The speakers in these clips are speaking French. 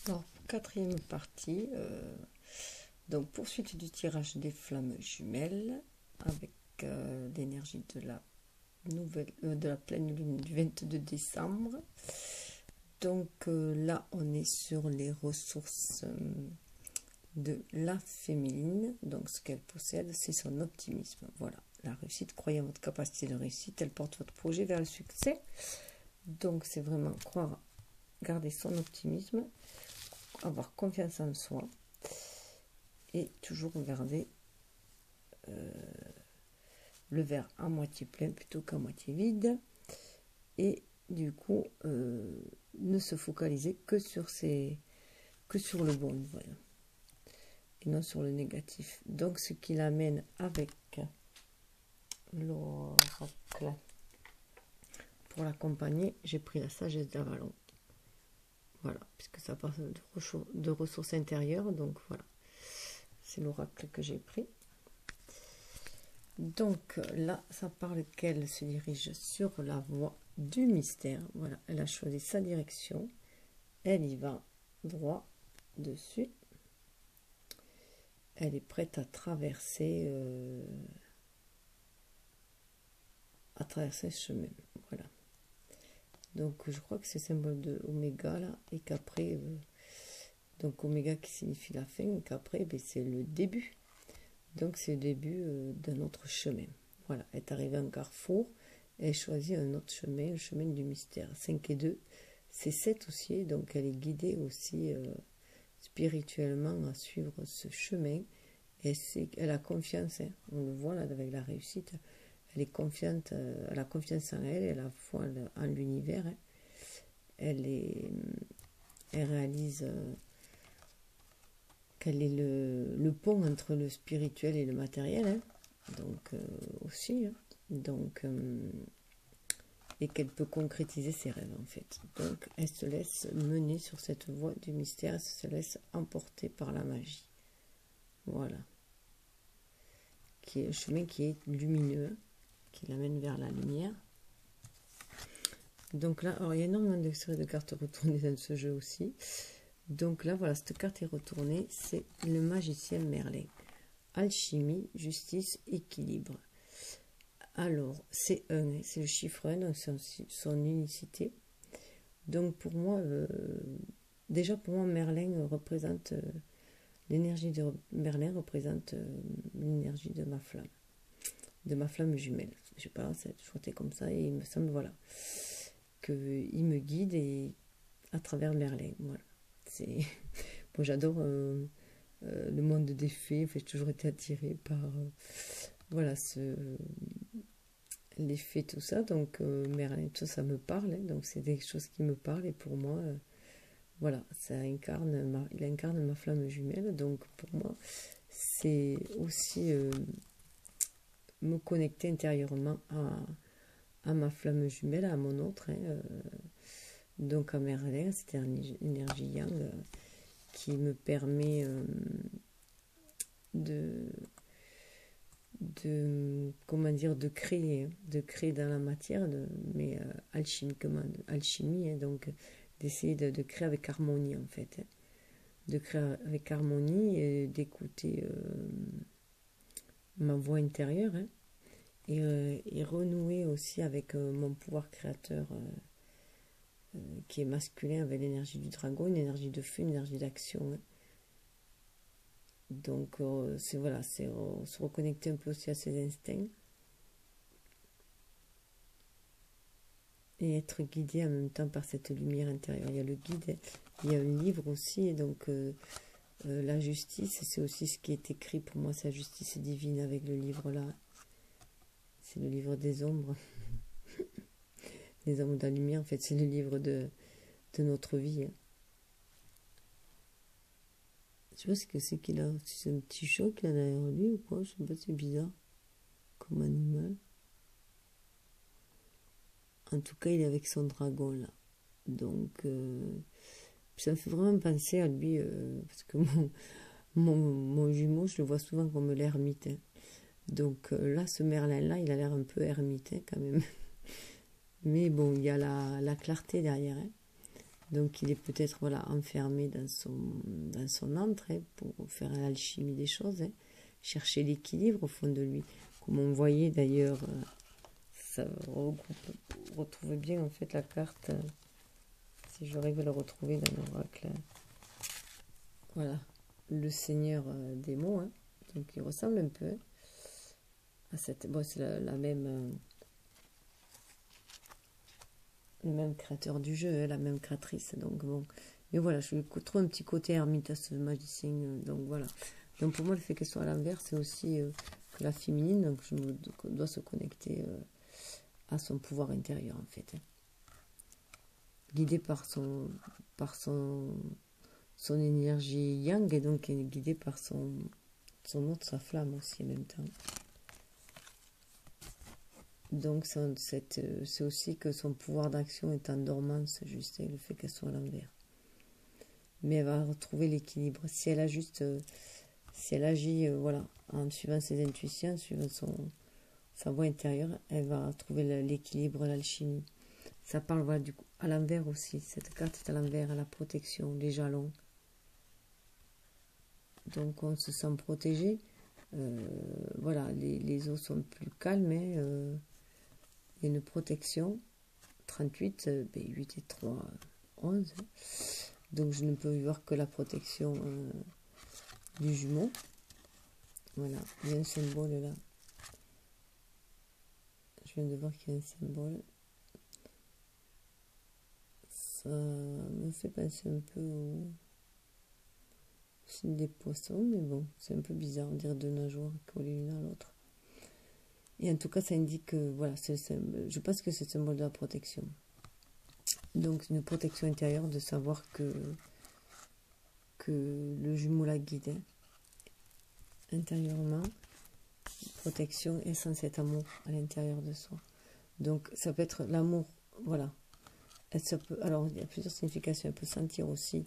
Alors, quatrième partie, donc poursuite du tirage des flammes jumelles avec l'énergie de la de la pleine lune du 22 décembre. Donc là, on est sur les ressources de la féminine. Donc ce qu'elle possède, c'est son optimisme. Voilà, la réussite. Croyez en votre capacité de réussite, elle porte votre projet vers le succès. Donc c'est vraiment croire, garder son optimisme, avoir confiance en soi et toujours garder le verre à moitié plein plutôt qu'à moitié vide, et du coup ne se focaliser que sur le bon, voilà, et non sur le négatif. Donc ce qui l'amène avec l'oracle pour l'accompagner, j'ai pris la sagesse d'Avalon, voilà, puisque ça passe de ressources intérieures. Donc voilà, c'est l'oracle que j'ai pris. Donc là, ça parle qu'elle se dirige sur la voie du mystère. Voilà, elle a choisi sa direction. Elle y va droit dessus. Elle est prête à traverser ce chemin. Voilà. Donc je crois que c'est le symbole de Oméga là, et qu'après, donc Oméga qui signifie la fin, et qu'après, c'est le début. Donc c'est le début d'un autre chemin. Voilà, elle est arrivée à un carrefour, elle choisit un autre chemin, le chemin du mystère. 5 et 2, c'est 7 aussi, donc elle est guidée aussi spirituellement à suivre ce chemin. Et elle a confiance, hein, on le voit là avec la réussite, elle est confiante, elle a confiance en elle, elle a foi en l'univers. Hein. Elle réalise... qu'elle est le pont entre le spirituel et le matériel, hein. Donc aussi, hein. Donc et qu'elle peut concrétiser ses rêves en fait. Donc elle se laisse mener sur cette voie du mystère, elle se laisse emporter par la magie. Voilà, qui est un chemin qui est lumineux, qui l'amène vers la lumière. Donc là, alors il y a énormément de cartes retournées dans ce jeu aussi. Donc là, voilà, cette carte est retournée, c'est le magicien Merlin. Alchimie, justice, équilibre. Alors, c'est 1, c'est le chiffre 1, donc son unicité. Donc pour moi, déjà pour moi, Merlin représente, l'énergie de Merlin représente l'énergie de ma flamme jumelle. Je sais pas, c'est toujours été comme ça, et il me semble, voilà, qu'il me guide et à travers Merlin, voilà. Bon, j'adore le monde des fées. J'ai toujours été attirée par voilà, les fées, tout ça. Donc Merlin, tout ça me parle, hein. Donc c'est des choses qui me parlent, et pour moi voilà, il incarne ma flamme jumelle. Donc pour moi c'est aussi me connecter intérieurement à ma flamme jumelle, à mon autre, hein, donc à Merlin, c'était une énergie yang qui me permet de comment dire, de créer dans la matière, mais alchimiquement, alchimie, hein, donc d'essayer de créer avec harmonie en fait, hein, de créer avec harmonie et d'écouter ma voix intérieure, hein, et renouer aussi avec mon pouvoir créateur qui est masculin, avec l'énergie du dragon, une énergie de feu, une énergie d'action, hein. Donc c'est voilà, c'est se reconnecter un peu aussi à ses instincts et être guidé en même temps par cette lumière intérieure. Il y a le guide, il y a un livre aussi, et donc la justice, c'est aussi ce qui est écrit pour moi, c'est la justice divine avec le livre là. C'est le livre des ombres. Les ombres de la lumière, en fait, c'est le livre de notre vie, hein. Je sais pas ce que c'est qu'il a. C'est un petit chat qu'il a derrière lui ou quoi. Je sais pas, c'est bizarre comme animal. En tout cas, il est avec son dragon là. Donc, ça me fait vraiment penser à lui, parce que mon jumeau, je le vois souvent comme l'ermite, hein. Donc là, ce Merlin-là, il a l'air un peu ermite, hein, quand même. Mais bon, il y a la clarté derrière, hein. Donc il est peut-être voilà, enfermé dans son antre hein, pour faire l'alchimie des choses, hein, chercher l'équilibre au fond de lui. Comme on voyait d'ailleurs, ça retrouve bien en fait la carte, si j'arrive à le retrouver dans l'oracle. Voilà, le seigneur des mots, hein, donc il ressemble un peu à cette... Bon, c'est la même... le même créateur du jeu, hein, la même créatrice, donc bon. Mais voilà, je trouve un petit côté ermite à ce magicien, donc voilà. Donc pour moi, le fait qu'elle soit à l'envers, c'est aussi que la féminine, donc je dois se connecter à son pouvoir intérieur en fait. Hein. Guidée par son énergie yang, et donc guidée par son autre, sa flamme aussi en même temps. Donc c'est aussi que son pouvoir d'action est en dormance, juste le fait qu'elle soit à l'envers. Mais elle va retrouver l'équilibre. Si elle a juste, si elle agit voilà, en suivant ses intuitions, en suivant sa voix intérieure, elle va trouver l'équilibre, l'alchimie. Ça parle voilà, du coup, à l'envers aussi. Cette carte est à l'envers, à la protection, les jalons. Donc on se sent protégé. Voilà, les eaux sont plus calmes. Hein, il y a une protection. 38, 8 et 3, 11. Donc je ne peux voir que la protection du jumeau. Voilà, il y a un symbole là. Je viens de voir qu'il y a un symbole. Ça me fait penser un peu au signe des poissons, mais bon, c'est un peu bizarre, on dirait deux nageoires collées l'une à l'autre. Et en tout cas, ça indique que, voilà, je pense que c'est le symbole de la protection. Donc, une protection intérieure de savoir que le jumeau la guide. Hein. Intérieurement, protection et sans cet amour à l'intérieur de soi. Donc, ça peut être l'amour, voilà. Alors, il y a plusieurs significations. Elle peut sentir aussi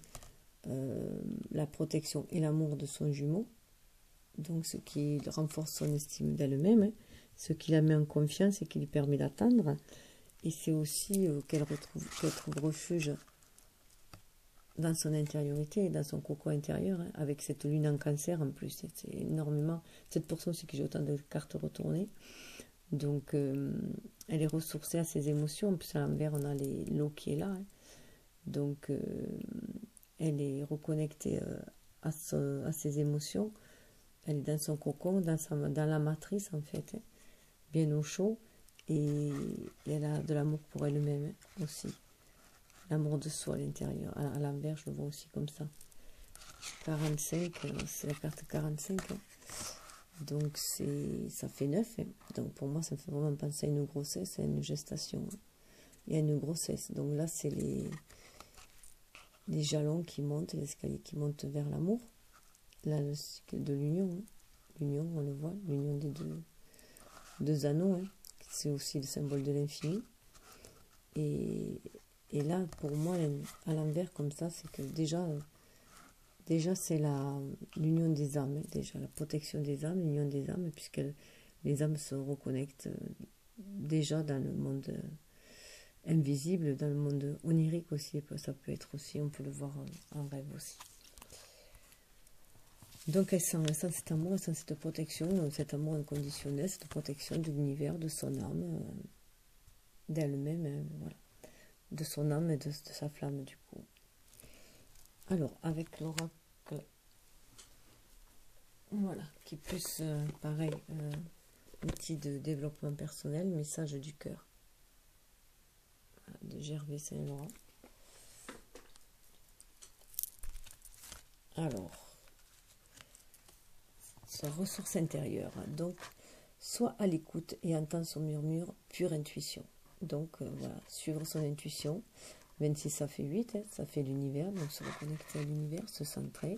la protection et l'amour de son jumeau. Donc, ce qui renforce son estime d'elle-même. Hein. Ce qui la met en confiance et qui lui permet d'atteindre. Et c'est aussi qu'elle trouve refuge dans son intériorité, dans son cocon intérieur, hein, avec cette lune en cancer en plus. C'est énormément. 7% c'est que j'ai autant de cartes retournées. Donc, elle est ressourcée à ses émotions. En plus, à l'envers, on a l'eau qui est là. Hein. Donc, elle est reconnectée à ses émotions. Elle est dans son cocon, dans la matrice, en fait. Hein. Bien au chaud. Et elle a de l'amour pour elle-même hein, aussi. L'amour de soi à l'intérieur. À l'envers, je le vois aussi comme ça. 45, c'est la carte 45. Hein. Donc, ça fait 9. Hein. Donc, pour moi, ça me fait vraiment penser à une grossesse, à une gestation. Hein. Et à une grossesse. Donc là, c'est les jalons qui montent, l'escalier qui monte vers l'amour. Là, le cycle de l'union. Hein. L'union, on le voit, l'union des deux anneaux. Hein. C'est aussi le symbole de l'infini. Et là, pour moi, à l'envers, comme ça, c'est que déjà c'est l'union des âmes, déjà la protection des âmes, l'union des âmes, puisque les âmes se reconnectent déjà dans le monde invisible, dans le monde onirique aussi, ça peut être aussi, on peut le voir en rêve aussi. Donc elle sent cet amour, elle sent cette protection, cet amour inconditionnel, cette protection de l'univers, de son âme, d'elle-même, voilà, de son âme et de sa flamme du coup. Alors, avec l'oracle, voilà, qui est plus, pareil, outil de développement personnel, message du cœur, voilà, de Gervais Saint-Laurent. Alors, sa ressource intérieure, donc, soit à l'écoute et entend son murmure, pure intuition. Donc, voilà, suivre son intuition. 26, ça fait 8, hein, ça fait l'univers, donc se reconnecter à l'univers, se centrer.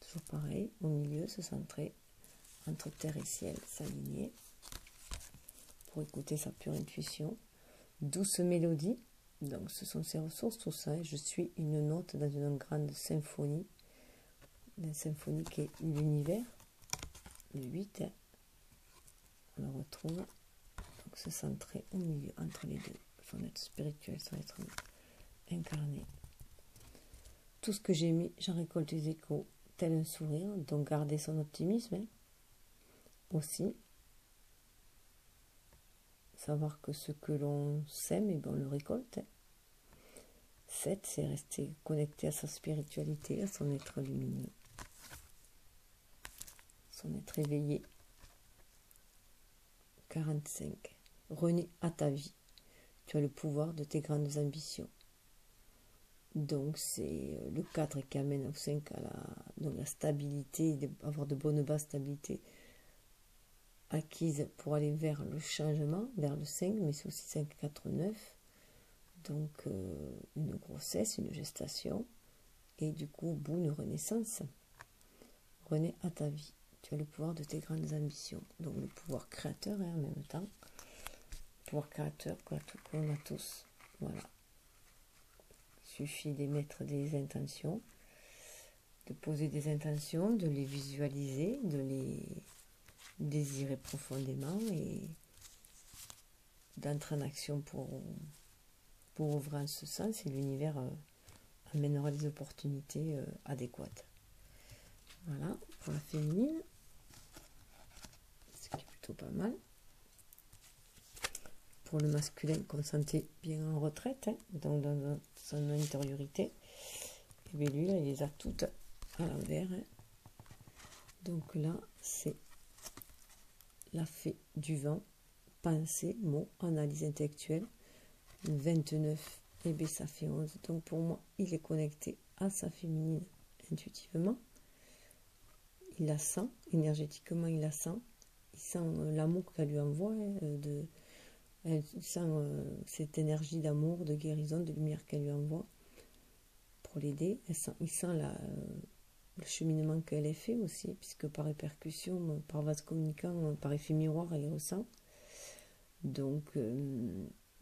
Toujours pareil, au milieu, se centrer entre terre et ciel, s'aligner pour écouter sa pure intuition. Douce mélodie, donc ce sont ses ressources, tout ça. Je suis une note dans une grande symphonie, la symphonie qui est l'univers, le 8, hein. On le retrouve, donc se centrer au milieu, entre les deux, son être spirituel, son être incarné. tout ce que j'ai mis, j'en récolte des échos, tel un sourire. Donc garder son optimisme, hein, aussi. Savoir que ce que l'on sème, et ben, on le récolte. Hein. 7, c'est rester connecté à sa spiritualité, à son être lumineux, son être éveillé. 45. Renais à ta vie. Tu as le pouvoir de tes grandes ambitions. Donc c'est le 4 qui amène au 5 à la stabilité, avoir de bonnes bases stabilité acquises pour aller vers le changement, vers le 5, mais c'est aussi 5, 4, 9. Donc une grossesse, une gestation, et du coup, au bout, une renaissance. Renais à ta vie. Tu as le pouvoir de tes grandes ambitions. Donc le pouvoir créateur, hein, en même temps. Pouvoir créateur qu'on a tous. Voilà. Il suffit d'émettre des intentions, de poser des intentions, de les visualiser, de les désirer profondément et d'entrer en action pour ouvrir en ce sens, et l'univers amènera les opportunités adéquates. Voilà, pour la féminine, ce qui est plutôt pas mal. Pour le masculin, qu'on sentait bien en retraite, hein, donc dans son intériorité, et bien lui, là, il les a toutes à l'envers. Hein. Donc là, c'est la fée du vent, pensée, mots, analyse intellectuelle. 29, et bien ça fait 11. Donc pour moi, il est connecté à sa féminine intuitivement. Il la sent, énergétiquement, il la sent. Il sent l'amour qu'elle lui envoie, hein, elle sent cette énergie d'amour, de guérison, de lumière qu'elle lui envoie pour l'aider. Il sent le cheminement qu'elle a fait aussi, puisque par répercussion, par vase communicant, par effet miroir, elle les ressent. Donc,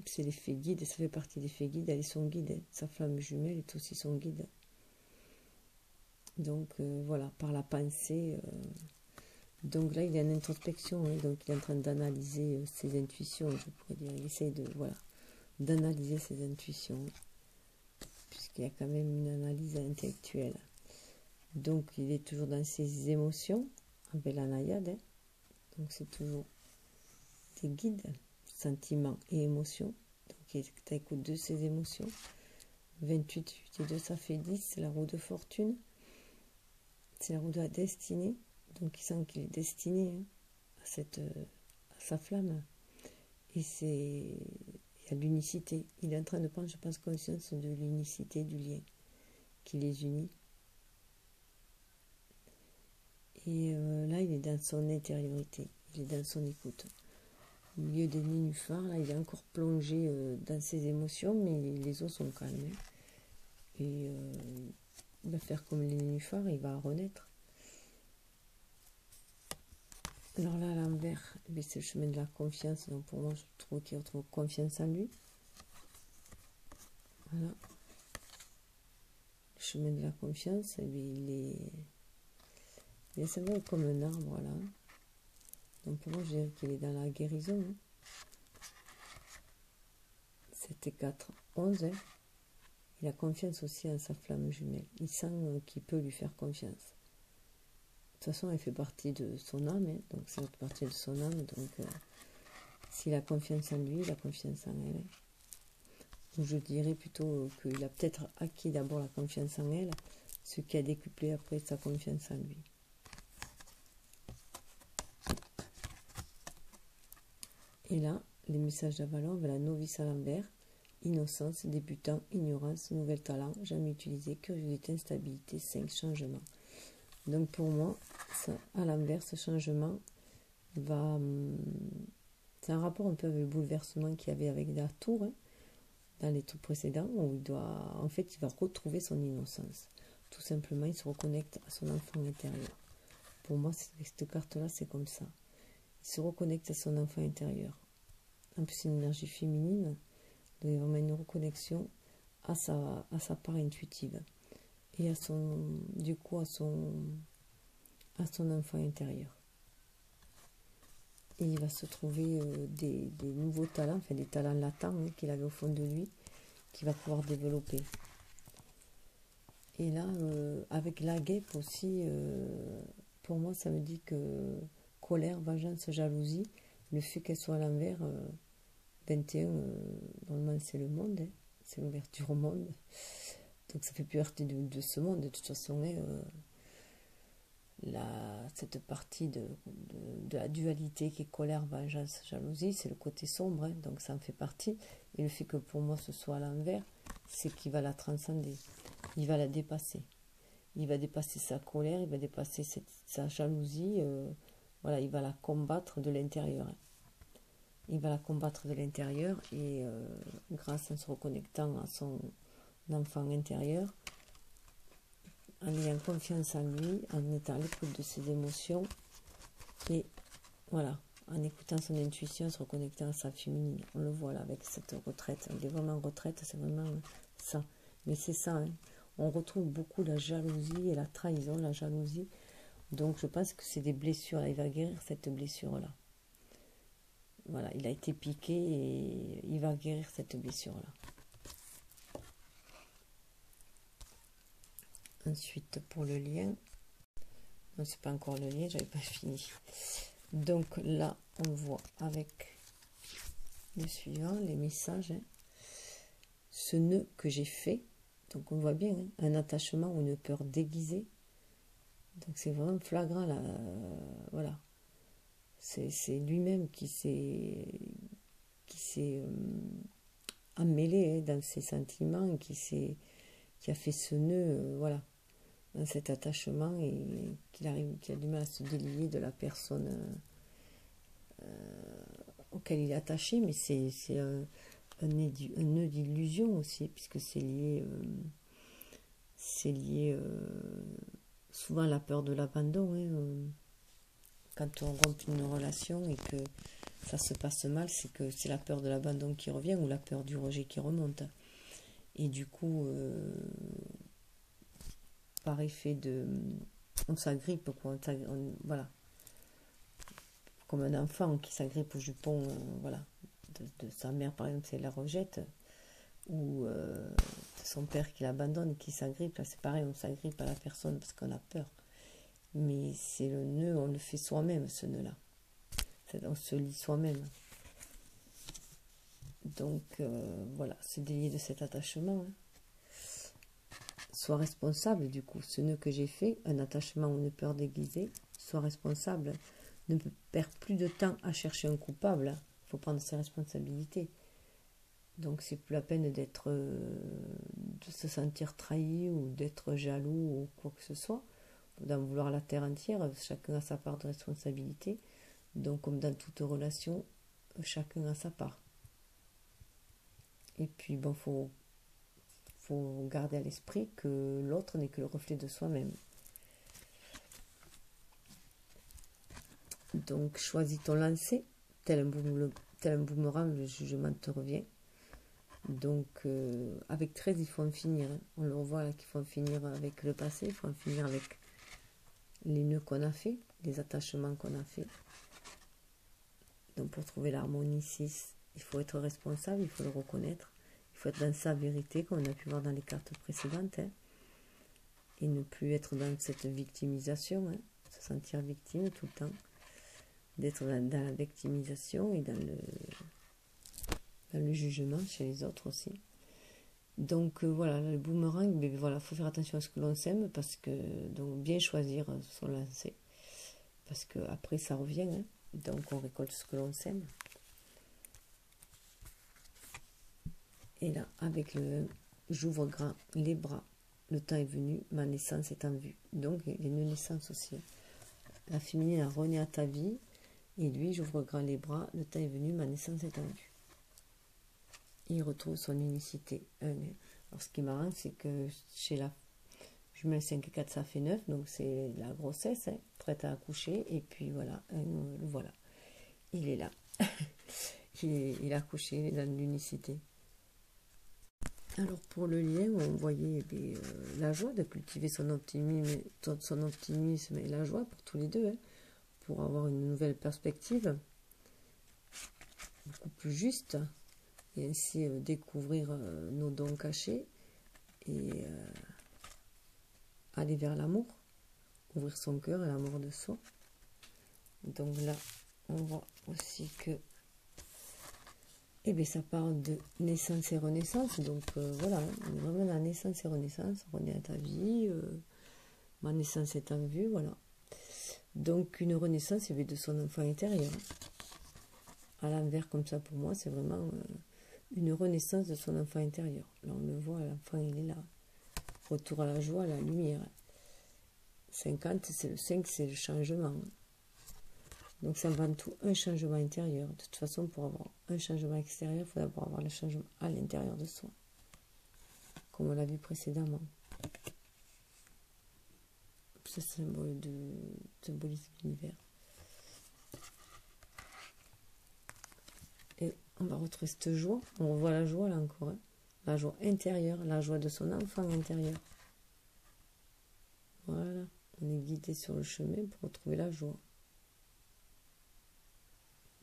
c'est l'effet guide, et ça fait partie des effets guides. Elle est son guide, hein. Sa flamme jumelle est aussi son guide. Donc, voilà, par la pensée. Donc là, il est en introspection, hein, donc il est en train d'analyser ses intuitions, je pourrais dire. Il essaie d'analyser ses intuitions, puisqu'il y a quand même une analyse intellectuelle. Donc, il est toujours dans ses émotions, avec la naïade. Hein. Donc, c'est toujours des guides, sentiments et émotions. Donc, il est à l'écoute de ses émotions. 28, 8 et 2, ça fait 10. C'est la roue de fortune. C'est la roue de la destinée. Donc, il sent qu'il est destiné, hein, à sa flamme. Et c'est à l'unicité. Il est en train de prendre, je pense, conscience de l'unicité, du lien qui les unit. Et là, il est dans son intériorité, il est dans son écoute. Au milieu des nénuphars, là, il est encore plongé dans ses émotions, mais les eaux sont calmes. Hein. Et il va faire comme les nénuphars, il va renaître. Alors là, à l'envers, c'est le chemin de la confiance. Donc pour moi, je trouve qu'il retrouve confiance en lui. Voilà. Le chemin de la confiance, il est c'est vrai comme un arbre, voilà. Donc pour moi, je dirais qu'il est dans la guérison. Hein. C'était 4, 11. Hein. Il a confiance aussi en sa flamme jumelle. Il sent qu'il peut lui faire confiance. De toute façon, elle fait partie de son âme, hein, donc c'est une partie de son âme, donc s'il a confiance en lui, il a confiance en elle. Hein. Ou je dirais plutôt qu'il a peut-être acquis d'abord la confiance en elle, ce qui a décuplé après sa confiance en lui. Et là, les messages d'Avalon, la novice à l'envers, innocence, débutant, ignorance, nouvel talent, jamais utilisé, curiosité, instabilité, 5 changements. Donc pour moi, ça, à l'inverse, ce changement va... c'est un rapport un peu avec le bouleversement qu'il y avait avec la tour, hein, dans les tours précédents, où il doit... En fait, il va retrouver son innocence. Tout simplement, il se reconnecte à son enfant intérieur. Pour moi, cette carte-là, c'est comme ça. Il se reconnecte à son enfant intérieur. En plus, c'est une énergie féminine, donc il y a vraiment une reconnexion à sa part intuitive. Et à son, du coup, à son enfant intérieur. Et il va se trouver des nouveaux talents, enfin des talents latents, hein, qu'il avait au fond de lui, qu'il va pouvoir développer. Et là, avec la guêpe aussi, pour moi, ça me dit que colère, vengeance, jalousie, le fait qu'elle soit à l'envers, 21, normalement c'est le monde, hein, c'est l'ouverture au monde. Donc ça fait plus partie de ce monde, de toute façon, hein, cette partie de la dualité qui est colère, vengeance, jalousie, c'est le côté sombre, hein, donc ça en fait partie. Et le fait que pour moi ce soit à l'envers, c'est qu'il va la transcender, il va la dépasser. Il va dépasser sa colère, il va dépasser sa jalousie, voilà, il va la combattre de l'intérieur. Hein. Il va la combattre de l'intérieur et grâce en se reconnectant à son enfant intérieur, en ayant confiance en lui, en étant à l'écoute de ses émotions et voilà, en écoutant son intuition, se reconnectant à sa féminine. On le voit là avec cette retraite. Elle est vraiment en retraite, c'est vraiment ça. Mais c'est ça, hein. On retrouve beaucoup la jalousie et la trahison, la jalousie. Donc je pense que c'est des blessures. Là, il va guérir cette blessure-là. Voilà, il a été piqué et il va guérir cette blessure-là. Ensuite, pour le lien, non, c'est pas encore le lien, j'avais pas fini. Donc là, on voit avec le suivant, les messages. Hein. Ce nœud que j'ai fait, donc on voit bien, hein, un attachement ou une peur déguisée. Donc c'est vraiment flagrant là, voilà. C'est lui-même qui s'est emmêlé, hein, dans ses sentiments, et qui a fait ce nœud, voilà, dans cet attachement et qui a du mal à se délier de la personne auquel il est attaché, mais c'est un nœud d'illusion aussi, puisque c'est lié souvent à la peur de l'abandon. Hein, quand on rompt une relation et que ça se passe mal, c'est que c'est la peur de l'abandon qui revient ou la peur du rejet qui remonte. Et du coup, par effet de... On s'agrippe, quoi. Voilà. Comme un enfant qui s'agrippe au jupon, voilà, de sa mère, par exemple, si elle la rejette, ou de son père qui l'abandonne et qui s'agrippe. Là, c'est pareil, on s'agrippe à la personne parce qu'on a peur. Mais c'est le nœud, on le fait soi-même, ce nœud-là. On se lie soi-même. Donc, voilà, se délier de cet attachement. Hein. Sois responsable, du coup. Ce nœud que j'ai fait, un attachement ou une peur déguisée, sois responsable. Ne perds plus de temps à chercher un coupable. Il faut prendre ses responsabilités. Donc, c'est plus la peine de se sentir trahi ou d'être jaloux ou quoi que ce soit. D'en vouloir la terre entière, chacun a sa part de responsabilité. Donc, comme dans toute relation, chacun a sa part. Et puis, bon, faut garder à l'esprit que l'autre n'est que le reflet de soi-même. Donc, choisis ton lancer, tel un boomerang, le jugement te revient. Donc, avec 13, il faut en finir. Hein. On le revoit là qu'il faut en finir avec le passé, il faut en finir avec les nœuds qu'on a fait, les attachements qu'on a fait. Donc, pour trouver l'harmonie 6, il faut être responsable, il faut le reconnaître. Il faut être dans sa vérité, comme on a pu voir dans les cartes précédentes. Hein. Et ne plus être dans cette victimisation, hein. Se sentir victime tout le temps. D'être dans la victimisation et dans le jugement chez les autres aussi. Donc voilà, le boomerang, mais voilà, faut faire attention à ce que l'on sème, parce que donc bien choisir son lancer, parce que après ça revient, hein, donc on récolte ce que l'on sème. Et là, avec le j'ouvre grand les bras, le temps est venu, ma naissance est en vue. Donc les nœuds naissance aussi. La féminine a rené à ta vie, et lui, j'ouvre grand les bras, le temps est venu, ma naissance est en vue. Il retrouve son unicité. Alors ce qui est marrant, c'est que chez la jumelle 5 et 4, ça fait 9, donc c'est la grossesse, hein, prête à accoucher, et puis voilà, voilà, il est là. il a accouché, il est dans l'unicité. Alors pour le lien, on voyait la joie de cultiver son optimisme et la joie pour tous les deux, hein, pour avoir une nouvelle perspective, beaucoup plus juste, et ainsi découvrir nos dons cachés et aller vers l'amour, ouvrir son cœur à l'amour de soi. Donc là, on voit aussi que ça parle de naissance et renaissance. Donc voilà, on est vraiment dans la naissance et renaissance. Renaît à ta vie, ma naissance est en vue, voilà. Donc une renaissance, il y avait de son enfant intérieur. À l'envers comme ça pour moi, c'est vraiment une renaissance de son enfant intérieur. Là on le voit, l'enfant il est là. Retour à la joie, à la lumière. 50, c'est le 5, c'est le changement. Donc ça va tout un changement intérieur. De toute façon, pour avoir un changement extérieur, il faut d'abord avoir le changement à l'intérieur de soi. Comme on l'a vu précédemment. Ça symbolise l'univers. Et on va retrouver cette joie. On revoit la joie là encore. Hein. La joie intérieure, la joie de son enfant intérieur. Voilà. On est guidé sur le chemin pour retrouver la joie.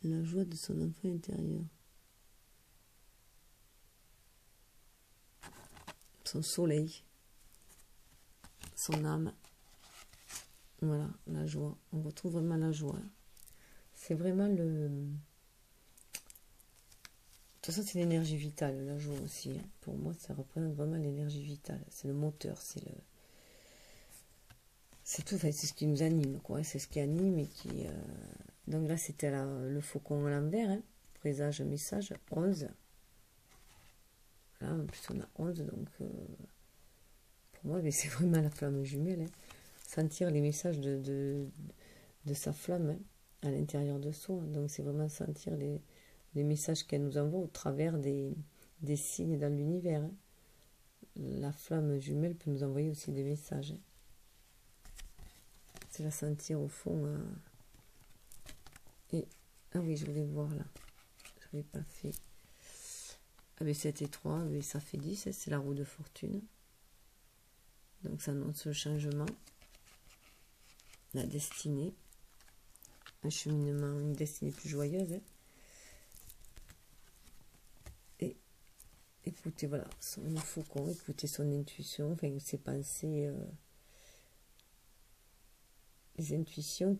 La joie de son enfant intérieur. Son soleil. Son âme. Voilà, la joie. On retrouve vraiment la joie. C'est vraiment le... De toute façon, c'est l'énergie vitale, la joie aussi. Hein. Pour moi, ça représente vraiment l'énergie vitale. C'est le moteur, c'est le... C'est tout, enfin, c'est ce qui nous anime, quoi. C'est ce qui anime et qui... Donc là, c'était le faucon à l'envers, hein. Présage, message, 11. Là, en plus, on a 11, donc... pour moi, c'est vraiment la flamme jumelle, hein. Sentir les messages de sa flamme, hein, à l'intérieur de soi. Donc, c'est vraiment sentir les messages qu'elle nous envoie au travers des signes dans l'univers. Hein. La flamme jumelle peut nous envoyer aussi des messages. Hein. C'est la sentir au fond. Et, ah oui, je voulais voir là. Je n'avais pas fait. Avec 7 et 3, ça fait 10. Hein, c'est la roue de fortune. Donc, ça annonce le changement. La destinée. Un cheminement, une destinée plus joyeuse. Hein. Et écoutez, voilà, le faucon, écoutez son intuition, enfin ses pensées, les intuitions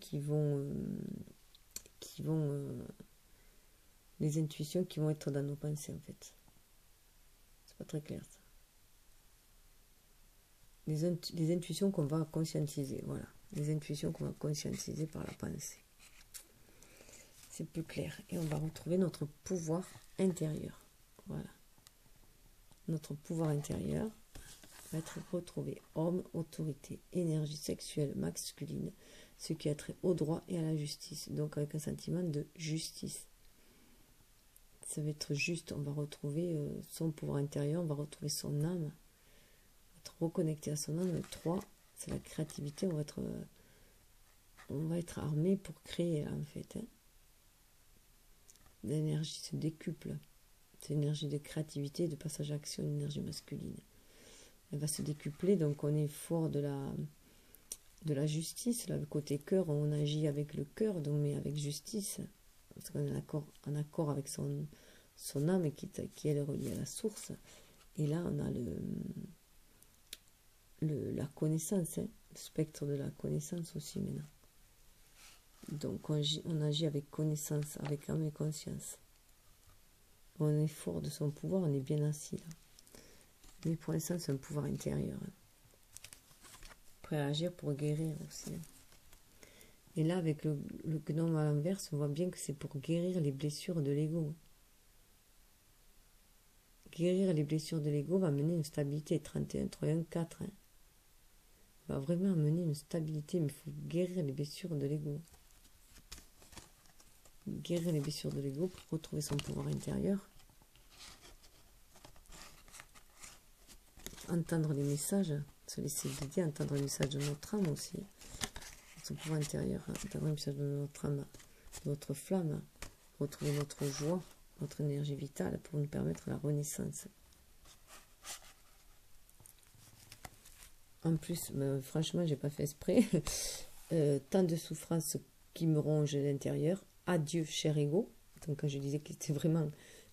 les intuitions qui vont être dans nos pensées en fait. C'est pas très clair ça. Les intuitions qu'on va conscientiser, voilà. Les intuitions qu'on va conscientiser par la pensée. C'est plus clair. Et on va retrouver notre pouvoir intérieur. Voilà. Notre pouvoir intérieur va être retrouvé. Homme, autorité, énergie sexuelle masculine, ce qui a trait au droit et à la justice. Donc avec un sentiment de justice. Ça va être juste. On va retrouver son pouvoir intérieur, on va retrouver son âme. On va être reconnecté à son âme. Le 3, c'est la créativité. On va être armé pour créer en fait. Hein. L'énergie se décuple. C'est l'énergie de créativité, de passage à action, une énergie masculine. Elle va se décupler, donc on est fort de la justice. Là, le côté cœur, on agit avec le cœur, donc mais avec justice. Parce qu'on est en accord avec son âme qui elle est reliée à la source. Et là, on a la connaissance, hein, le spectre de la connaissance aussi maintenant. Donc on agit avec connaissance, avec âme et conscience. On est fort de son pouvoir, on est bien assis là. Mais pour l'instant, c'est un pouvoir intérieur. Hein. Prêt à agir pour guérir aussi. Hein. Et là, avec le gnome à l'inverse, on voit bien que c'est pour guérir les blessures de l'ego. Guérir les blessures de l'ego va mener une stabilité. 31, 3, 1, 4. Hein. Va vraiment amener une stabilité, mais il faut guérir les blessures de l'ego. Guérir les blessures de l'ego pour retrouver son pouvoir intérieur. Entendre les messages, se laisser guider, entendre les messages de notre âme aussi. Son pouvoir intérieur, entendre les messages de notre âme, de notre flamme, retrouver notre joie, notre énergie vitale pour nous permettre la renaissance. En plus, franchement, j'ai pas fait exprès. Tant de souffrances qui me rongent à l'intérieur. Adieu, cher ego. Donc, quand je disais que c'était vraiment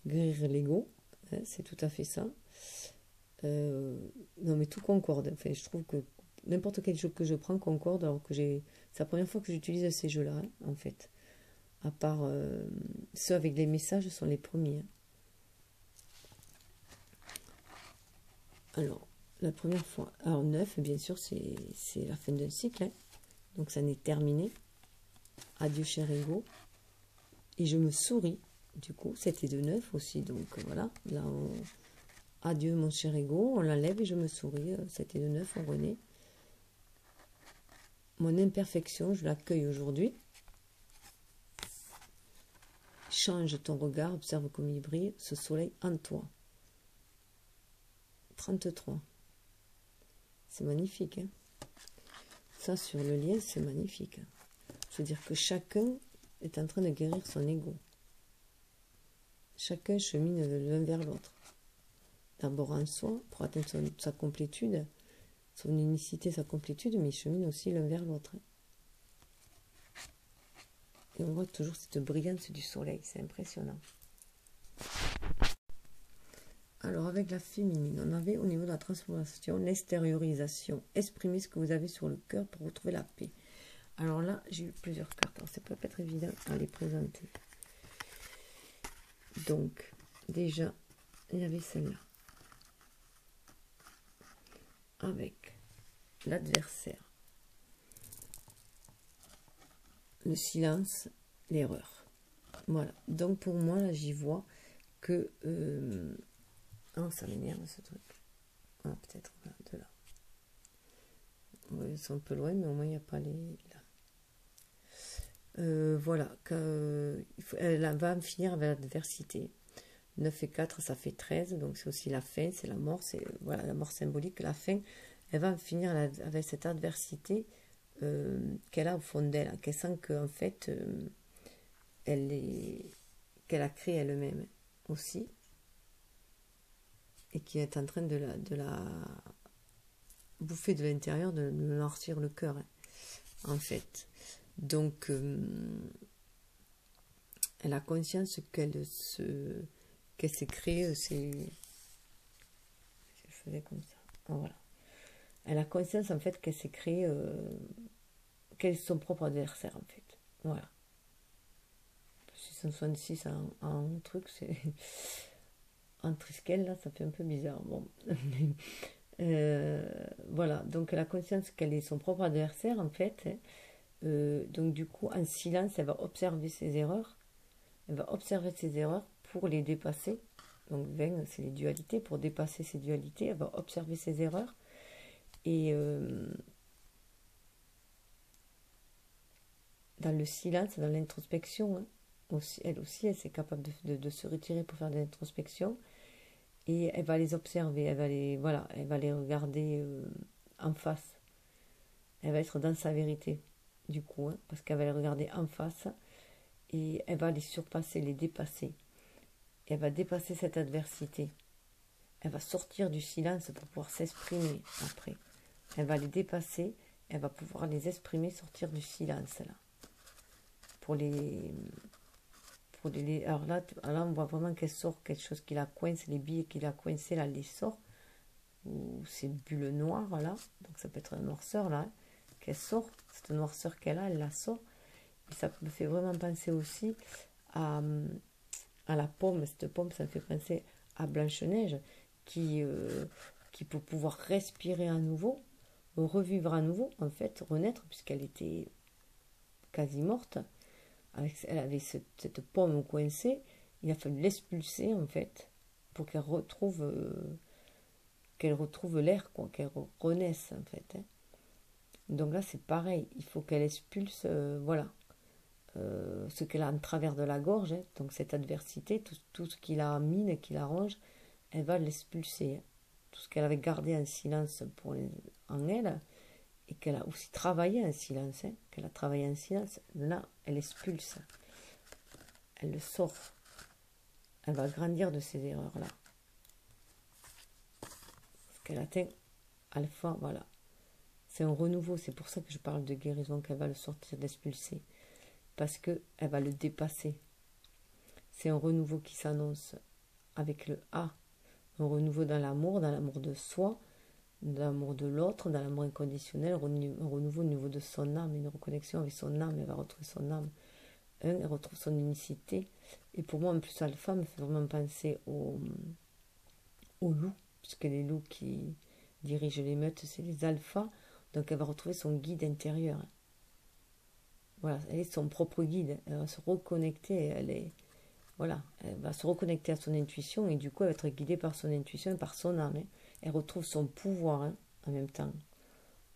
guérir l'ego, hein, c'est tout à fait ça. Non, mais tout concorde. Enfin, je trouve que n'importe quel jeu que je prends concorde, alors que c'est la première fois que j'utilise ces jeux-là, hein, en fait. À part ceux avec les messages sont les premiers. Alors, la première fois, alors 9, bien sûr, c'est la fin d'un cycle, hein. Donc ça n'est terminé. Adieu cher ego. Et je me souris, du coup, c'était de 9 aussi, donc voilà, là adieu mon cher ego, on l'enlève et je me souris, c'était de 9, on renaît. Mon imperfection, je l'accueille aujourd'hui. Change ton regard, observe comme il brille, ce soleil en toi. 33. C'est magnifique, hein. Ça, sur le lien, c'est magnifique. C'est-à-dire que chacun est en train de guérir son ego. Chacun chemine l'un vers l'autre. D'abord en soi, pour atteindre sa complétude, son unicité, sa complétude, mais il chemine aussi l'un vers l'autre. Et on voit toujours cette brillance du soleil, c'est impressionnant. Alors avec la féminine, on avait au niveau de la transformation, l'extériorisation. Exprimez ce que vous avez sur le cœur pour retrouver la paix. Alors là, j'ai eu plusieurs cartes. Alors, ça peut pas être évident à les présenter. Donc, déjà, il y avait celle-là. Avec l'adversaire. Le silence, l'erreur. Voilà. Donc, pour moi, là, j'y vois que... Oh, ça m'énerve, ce truc. Ah, peut-être, voilà, de là. Ouais, ils sont un peu loin, mais au moins, il n'y a pas les... là. Voilà, elle va finir avec l'adversité. 9 et 4, ça fait 13, donc c'est aussi la fin, c'est la mort, c'est voilà, la mort symbolique, la fin. Elle va finir avec cette adversité qu'elle a au fond d'elle, qu'elle sent qu'en fait, qu'elle a créée elle-même aussi, et qui est en train de la bouffer de l'intérieur, de noircir le cœur, hein, en fait. Donc, elle a conscience qu'elle s'est créée, je faisais comme ça, ah, voilà. Elle a conscience en fait qu'elle s'est créée, qu'elle est son propre adversaire en fait, voilà. 666 en truc, c'est en triskel là, ça fait un peu bizarre, bon. Voilà, donc elle a conscience qu'elle est son propre adversaire en fait, hein. Donc du coup en silence elle va observer ses erreurs. Elle va observer ses erreurs pour les dépasser. Donc 20, c'est les dualités. Pour dépasser ces dualités, elle va observer ses erreurs. Et dans le silence, dans l'introspection, hein, aussi, elle est capable de se retirer pour faire de l'introspection. Et elle va les observer. Elle va les regarder en face. Elle va être dans sa vérité, du coup, hein, parce qu'elle va les regarder en face. Et elle va les surpasser, les dépasser. Et elle va dépasser cette adversité. Elle va sortir du silence pour pouvoir s'exprimer après. Elle va les dépasser, elle va pouvoir les exprimer, sortir du silence là. Alors là, on voit vraiment qu'elle sort quelque chose qui la coince, les billes qui la coincé là, les sort. Ou ces bulles noires là, donc ça peut être une noirceur là, hein, qu'elle sort, cette noirceur qu'elle a, elle la sort. Et ça me fait vraiment penser aussi à la pomme. Cette pomme, ça me fait penser à Blanche-Neige qui pour pouvoir respirer à nouveau, revivre à nouveau, en fait, renaître, puisqu'elle était quasi morte, elle avait cette pomme coincée, il a fallu l'expulser, en fait, pour qu'elle retrouve l'air, quoi, qu'elle renaisse, en fait, hein. Donc là, c'est pareil, il faut qu'elle expulse, voilà, ce qu'elle a en travers de la gorge, hein, donc cette adversité, tout ce qui la mine, qui la ronge, elle va l'expulser, hein. Tout ce qu'elle avait gardé en silence en elle, et qu'elle a aussi travaillé en silence, hein, qu'elle a travaillé en silence, là, elle expulse, elle le sort, elle va grandir de ces erreurs-là. Parce qu'elle atteint alpha, voilà. C'est un renouveau, c'est pour ça que je parle de guérison, qu'elle va le sortir, l'expulser. Parce qu'elle va le dépasser. C'est un renouveau qui s'annonce avec le A. Un renouveau dans l'amour de soi, de l'amour de l'autre, dans l'amour inconditionnel, un renouveau au niveau de son âme, une reconnexion avec son âme, elle va retrouver son âme. Elle retrouve son unicité. Et pour moi, en plus, alpha me fait vraiment penser au loup, puisque les loups qui dirigent les meutes, c'est les alphas. Donc elle va retrouver son guide intérieur. Voilà, elle est son propre guide. Elle va se reconnecter, voilà, elle va se reconnecter à son intuition et du coup elle va être guidée par son intuition et par son âme. Elle retrouve son pouvoir en même temps.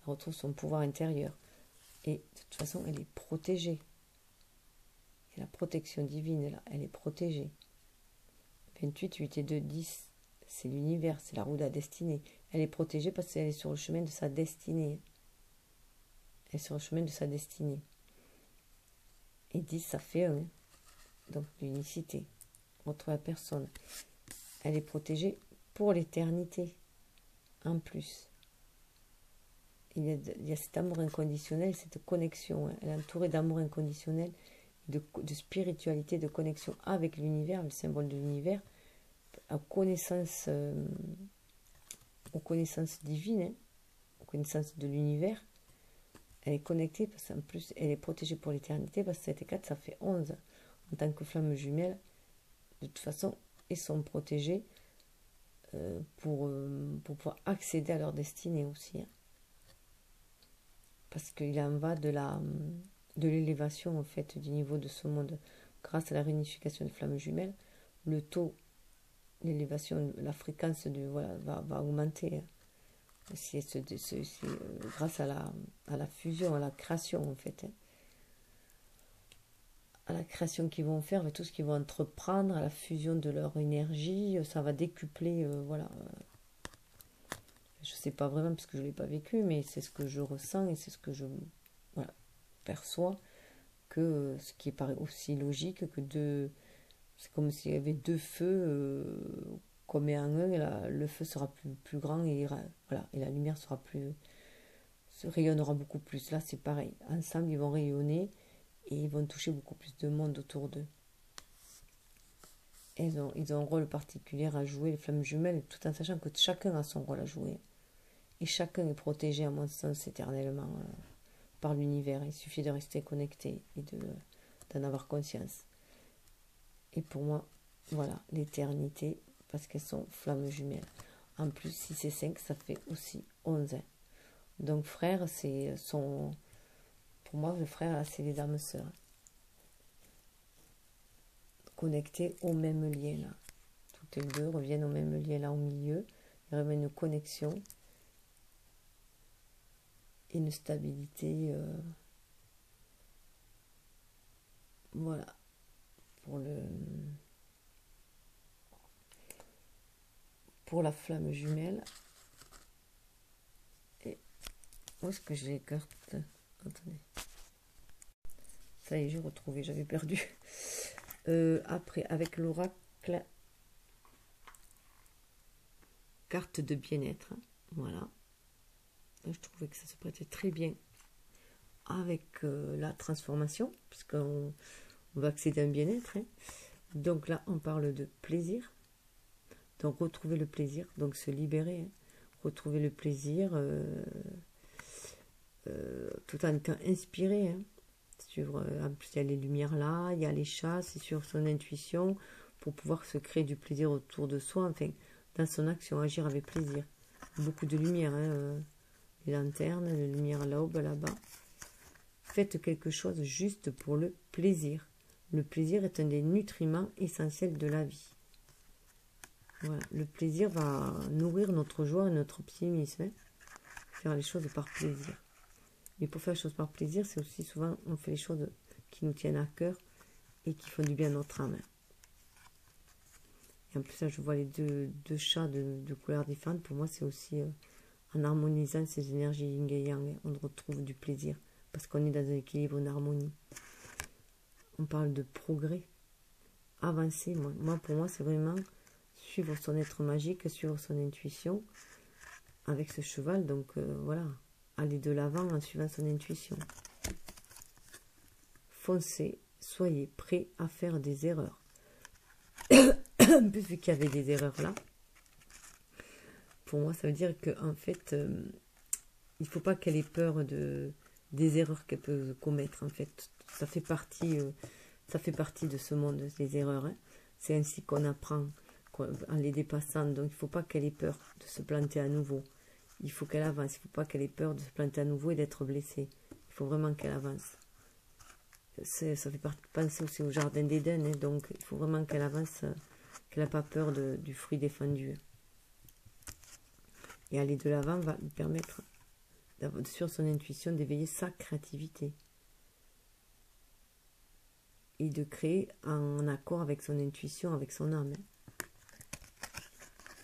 Elle retrouve son pouvoir intérieur. Et de toute façon, elle est protégée. Et la protection divine, là, elle est protégée. 28, 8 et 2, 10, c'est l'univers, c'est la roue de la destinée. Elle est protégée parce qu'elle est sur le chemin de sa destinée. Elle est sur le chemin de sa destinée. Et 10, ça fait 1. Donc l'unicité entre la personne. Elle est protégée pour l'éternité. En plus. Il y a cet amour inconditionnel, cette connexion. Elle est entourée d'amour inconditionnel, de spiritualité, de connexion avec l'univers, le symbole de l'univers, aux connaissances divines, aux connaissances de l'univers. Elle est connectée, parce qu'en plus, elle est protégée pour l'éternité, parce que 7 et 4, ça fait 11. En tant que flamme jumelle, de toute façon, ils sont protégés pour pouvoir accéder à leur destinée aussi. Hein. Parce qu'il en va de l'élévation, en fait, du niveau de ce monde. Grâce à la réunification de flammes jumelles, le taux, l'élévation, la fréquence va augmenter. Hein. C'est grâce à la fusion, à la création, en fait. Hein. À la création qu'ils vont faire, avec tout ce qu'ils vont entreprendre, à la fusion de leur énergie, ça va décupler, voilà. Je ne sais pas vraiment parce que je ne l'ai pas vécu, mais c'est ce que je ressens et c'est ce que je perçois, que ce qui paraît aussi logique que c'est comme s'il y avait deux feux qu'on met en un, et le feu sera plus grand et la lumière rayonnera beaucoup plus. Là, c'est pareil. Ensemble, ils vont rayonner et ils vont toucher beaucoup plus de monde autour d'eux. Ils ont un rôle particulier à jouer, les flammes jumelles, tout en sachant que chacun a son rôle à jouer. Et chacun est protégé, à mon sens, éternellement par l'univers. Il suffit de rester connecté et d'en avoir conscience. Et pour moi, voilà, l'éternité, parce qu'elles sont flammes jumelles. En plus, 6 et 5, ça fait aussi 11. Donc, frère, pour moi, le frère, là, c'est les âmes sœurs. Connectés au même lien, là. Toutes les deux reviennent au même lien, là, au milieu. Il y a une connexion. Une stabilité, voilà, pour la flamme jumelle. Et où est-ce que j'ai les cartes? Attendez, ça y est, j'ai retrouvé, j'avais perdu. Après, avec l'oracle, carte de bien-être, hein, voilà. Je trouvais que ça se prêtait très bien avec la transformation, puisqu'on va accéder à un bien-être. Hein. Donc là, on parle de plaisir. Donc retrouver le plaisir, donc se libérer. Hein. Retrouver le plaisir tout en étant inspiré. Hein. En plus, il y a les lumières là, il y a les chats, c'est sur son intuition pour pouvoir se créer du plaisir autour de soi. Enfin, dans son action, agir avec plaisir. Beaucoup de lumière. Hein, les lanternes, les lumières là-haut, là-bas. Faites quelque chose juste pour le plaisir. Le plaisir est un des nutriments essentiels de la vie. Voilà. Le plaisir va nourrir notre joie et notre optimisme. Hein. Faire les choses par plaisir. Mais pour faire les choses par plaisir, c'est aussi souvent, on fait les choses qui nous tiennent à cœur et qui font du bien à notre âme. Et en plus, là, je vois les deux chats de couleurs différentes. Pour moi, c'est aussi... en harmonisant ces énergies yin et yang, on retrouve du plaisir parce qu'on est dans un équilibre, une harmonie. On parle de progrès, avancer. Pour moi, c'est vraiment suivre son être magique, suivre son intuition avec ce cheval. Donc voilà, aller de l'avant en suivant son intuition. Foncez, soyez prêts à faire des erreurs. En plus, vu qu'il y avait des erreurs là, pour moi, ça veut dire qu'en fait, il ne faut pas qu'elle ait peur des erreurs qu'elle peut commettre. En fait, ça fait partie de ce monde, des erreurs. Hein. C'est ainsi qu'on apprend en les dépassant. Donc, il ne faut pas qu'elle ait peur de se planter à nouveau. Il faut qu'elle avance. Il ne faut pas qu'elle ait peur de se planter à nouveau et d'être blessée. Il faut vraiment qu'elle avance. Ça fait penser aussi au jardin d'Éden. Hein. Donc, il faut vraiment qu'elle avance, qu'elle n'a pas peur du fruit défendu. Et aller de l'avant va lui permettre, sur son intuition, d'éveiller sa créativité. Et de créer en accord avec son intuition, avec son âme.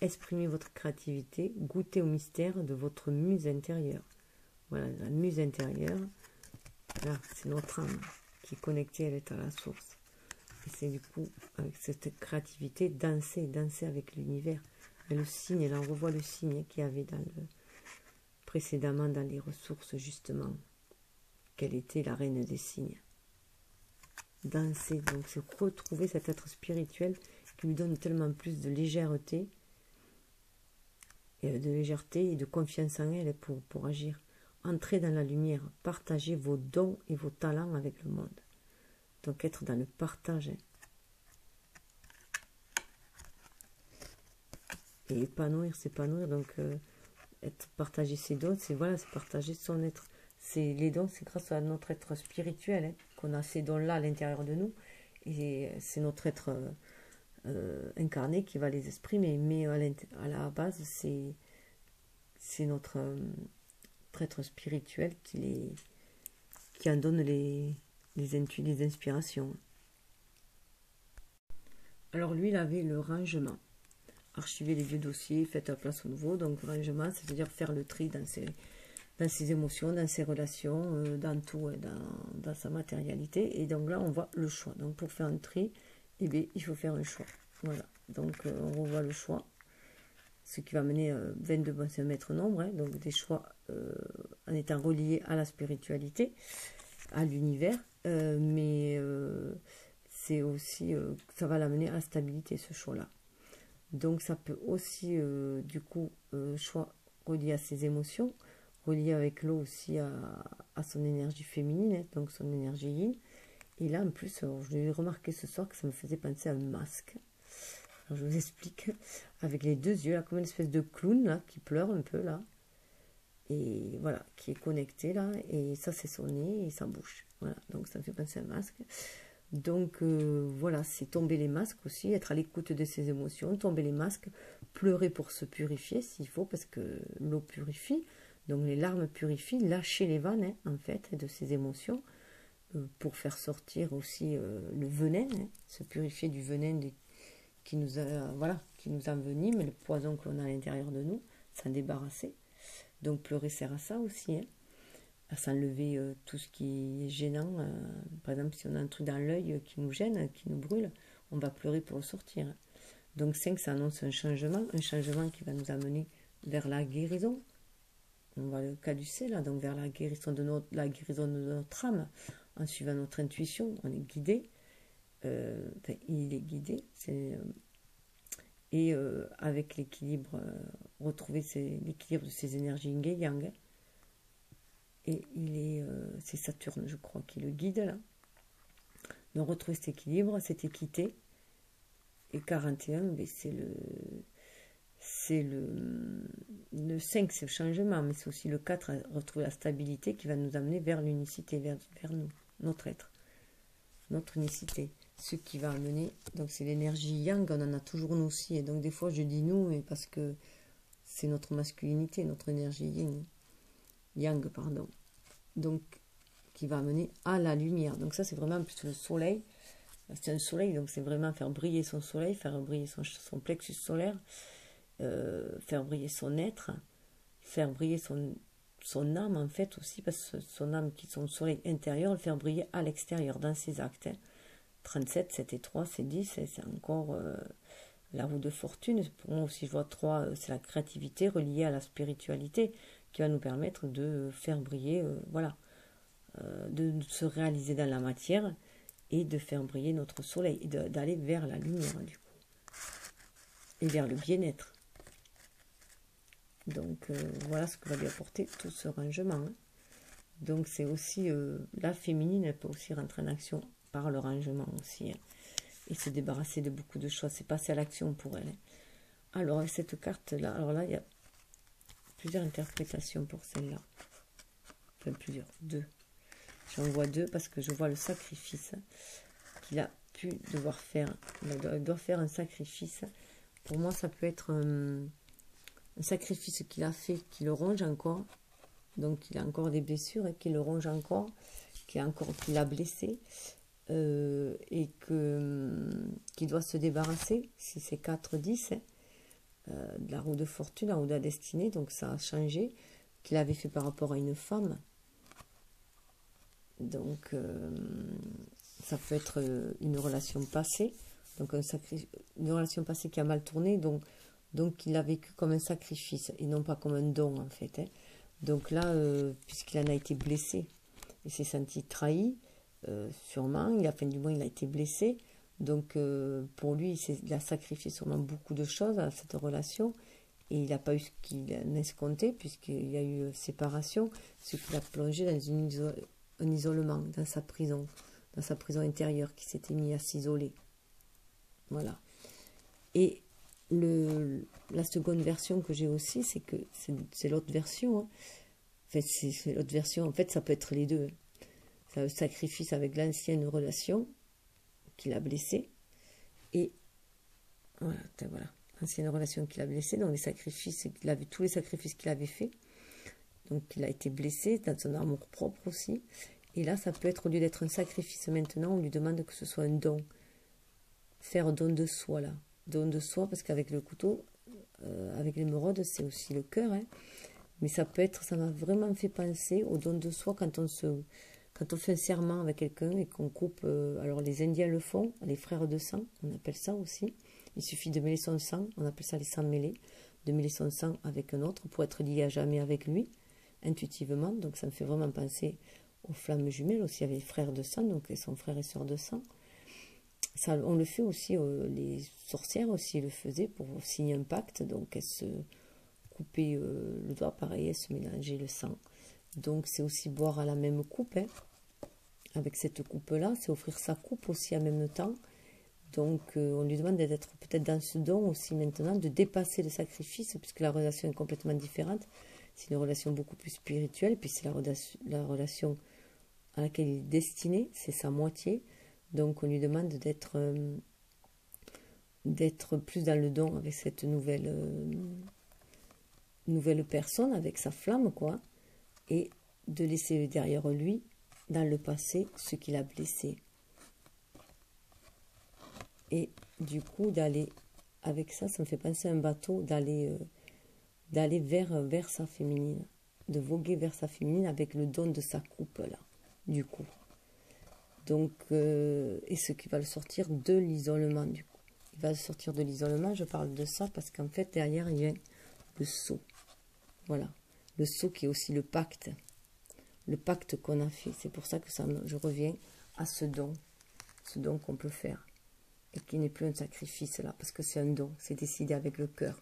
Exprimez votre créativité, goûtez au mystère de votre muse intérieure. Voilà, la muse intérieure, là, c'est notre âme qui est connectée, elle est à la source. Et c'est du coup, avec cette créativité, danser avec l'univers. Le signe, là, on revoit le signe qu'il y avait précédemment dans les ressources, justement. Quelle était la reine des signes. Danser, donc c'est retrouver cet être spirituel qui lui donne tellement plus de légèreté, et de confiance en elle pour agir. Entrez dans la lumière, partagez vos dons et vos talents avec le monde. Donc être dans le partage. Et s'épanouir, donc partager ses dons, c'est partager son être. Les dons, c'est grâce à notre être spirituel hein, qu'on a ces dons-là à l'intérieur de nous. Et c'est notre être incarné qui va les exprimer. Mais à la base, c'est notre être spirituel qui en donne les inspirations. Alors lui, il avait le rangement. Archiver les vieux dossiers, faites la place au nouveau. Donc rangement, c'est-à-dire faire le tri dans ses émotions, dans ses relations, dans tout, dans sa matérialité. Et donc là, on voit le choix. Donc pour faire un tri, eh bien, il faut faire un choix. Voilà. Donc on revoit le choix. Ce qui va mener 22 bons, c'est un maître nombre. Hein, donc des choix en étant reliés à la spiritualité, à l'univers. Mais c'est aussi, ça va l'amener à la stabilité, ce choix-là. Donc ça peut aussi, du coup, choix relié à ses émotions, relié avec l'eau aussi à son énergie féminine, hein, donc son énergie yin. Et là, en plus, je l'ai remarqué ce soir que ça me faisait penser à un masque. Alors, je vous explique. Avec les deux yeux, là, comme une espèce de clown, là, qui pleure un peu, là. Et voilà, qui est connecté, là. Et ça, c'est son nez et sa bouche. Voilà, donc ça me fait penser à un masque. Donc voilà, c'est tomber les masques aussi, être à l'écoute de ses émotions, tomber les masques, pleurer pour se purifier s'il faut, parce que l'eau purifie, donc les larmes purifient, lâcher les vannes hein, en fait de ses émotions, pour faire sortir aussi le venin, hein, se purifier du venin qui nous envenime, le poison que l'on a à l'intérieur de nous, s'en débarrasser. Donc pleurer sert à ça aussi, hein. À s'enlever tout ce qui est gênant. Par exemple, si on a un truc dans l'œil qui nous gêne, qui nous brûle, on va pleurer pour le sortir. Donc 5, ça annonce un changement qui va nous amener vers la guérison. On va le caducer là, donc vers la guérison de notre âme, en suivant notre intuition, on est guidé. Il est guidé. Et avec l'équilibre, retrouver l'équilibre de ces énergies yin et yang. Et c'est Saturne, je crois, qui le guide là. Donc retrouver cet équilibre, cette équité. Et 41, mais c'est le 5, c'est le changement, mais c'est aussi le 4, retrouver la stabilité qui va nous amener vers l'unicité, vers nous, notre être, notre unicité. Ce qui va amener, donc c'est l'énergie yang, on en a toujours nous aussi. Et donc des fois je dis nous, mais parce que c'est notre masculinité, notre énergie yang, pardon. Donc, qui va amener à la lumière. Donc ça, c'est vraiment plus le soleil. C'est un soleil, donc c'est vraiment faire briller son soleil, faire briller son plexus solaire, faire briller son être, faire briller son âme, en fait, aussi, parce que son âme, qui est son soleil intérieur, le faire briller à l'extérieur, dans ses actes. Hein. 37, 7 et 3, c'est 10, c'est encore la roue de fortune. Pour moi aussi, je vois 3, c'est la créativité reliée à la spiritualité, qui va nous permettre de faire briller, de se réaliser dans la matière et de faire briller notre soleil, et d'aller vers la lumière du coup, et vers le bien-être. Donc voilà ce que va lui apporter tout ce rangement. Hein. Donc c'est aussi, la féminine, elle peut aussi rentrer en action par le rangement aussi. Hein, et se débarrasser de beaucoup de choses. C'est passer à l'action pour elle. Hein. Alors cette carte-là, alors là, il y a plusieurs interprétations pour celle-là. Enfin plusieurs, deux. J'en vois deux parce que je vois le sacrifice qu'il a pu devoir faire. Il doit faire un sacrifice. Pour moi, ça peut être un sacrifice qu'il a fait, qui le ronge encore. Donc, il a encore des blessures et qui le ronge encore, qui l'a blessé. Et qu'il doit se débarrasser, si c'est 4-10, hein, de la roue de fortune, la roue de la destinée. Donc, ça a changé, qu'il avait fait par rapport à une femme. Donc, ça peut être une relation passée, donc une relation passée qui a mal tourné, donc il a vécu comme un sacrifice et non pas comme un don en fait. Hein. Donc là, puisqu'il en a été blessé, il s'est senti trahi, sûrement, du moins il a été blessé, donc pour lui, il a sacrifié sûrement beaucoup de choses à cette relation et il n'a pas eu ce qu'il en escomptait puisqu'il y a eu séparation, ce qui l'a plongé dans un isolement dans sa prison intérieure, qui s'était mis à s'isoler. Voilà. Et la seconde version que j'ai aussi, c'est que c'est l'autre version. Hein. En fait, c'est l'autre version. En fait, ça peut être les deux. Hein. C'est un sacrifice avec l'ancienne relation qui l'a blessé. Et voilà. Ancienne relation qui l'a blessé. Donc, tous les sacrifices qu'il avait fait. Donc, il a été blessé dans son amour propre aussi. Et là, ça peut être, au lieu d'être un sacrifice maintenant, on lui demande que ce soit un don. Faire don de soi, là. Don de soi, parce qu'avec le couteau, avec l'émeraude, c'est aussi le cœur. Hein. Mais ça m'a vraiment fait penser au don de soi quand on fait un serment avec quelqu'un et qu'on coupe. Alors, les Indiens le font, les frères de sang, on appelle ça aussi. Il suffit de mêler son sang, on appelle ça les sangs mêlés, de mêler son sang avec un autre pour être lié à jamais avec lui, intuitivement. Donc, ça me fait vraiment penser aux flammes jumelles aussi, avec les frères de sang, donc ils sont frères et sœurs de sang. Ça, on le fait aussi, les sorcières aussi le faisaient pour signer un pacte, donc elles se coupaient le doigt, pareil, elles se mélangeaient le sang. Donc c'est aussi boire à la même coupe, hein. Avec cette coupe-là, c'est offrir sa coupe aussi en même temps. Donc on lui demande d'être peut-être dans ce don aussi maintenant, de dépasser le sacrifice, puisque la relation est complètement différente. C'est une relation beaucoup plus spirituelle, puis c'est la relation à laquelle il est destiné, c'est sa moitié. Donc on lui demande d'être plus dans le don avec cette nouvelle personne, avec sa flamme, quoi, et de laisser derrière lui, dans le passé, ce qu'il a blessé. Et du coup, d'aller, avec ça, ça me fait penser à un bateau, d'aller vers sa féminine, de voguer vers sa féminine avec le don de sa coupe, là, du coup. Donc, et ce qui va le sortir de l'isolement, du coup. Il va le sortir de l'isolement, je parle de ça parce qu'en fait, derrière, il y a le sceau. Voilà. Le sceau qui est aussi le pacte qu'on a fait. C'est pour ça que je reviens à ce don qu'on peut faire. Et qui n'est plus un sacrifice, là, parce que c'est un don. C'est décidé avec le cœur.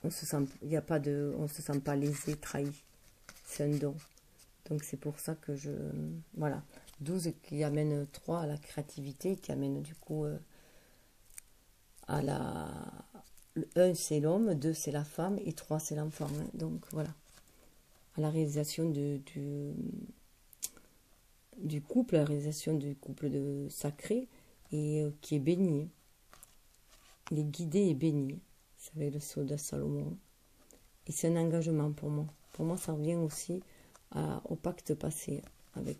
On se sent pas lésé, trahi. C'est un don. Donc c'est pour ça que voilà. 12 qui amène 3 à la créativité, qui amène du coup à la... 1 c'est l'homme, 2 c'est la femme et 3 c'est l'enfant. Hein. Donc voilà. À la réalisation du couple, la réalisation du couple sacré et qui est béni. Il est guidé et béni. C'est avec le sceau de Salomon. Et c'est un engagement pour moi. Pour moi, ça revient aussi au pacte passé.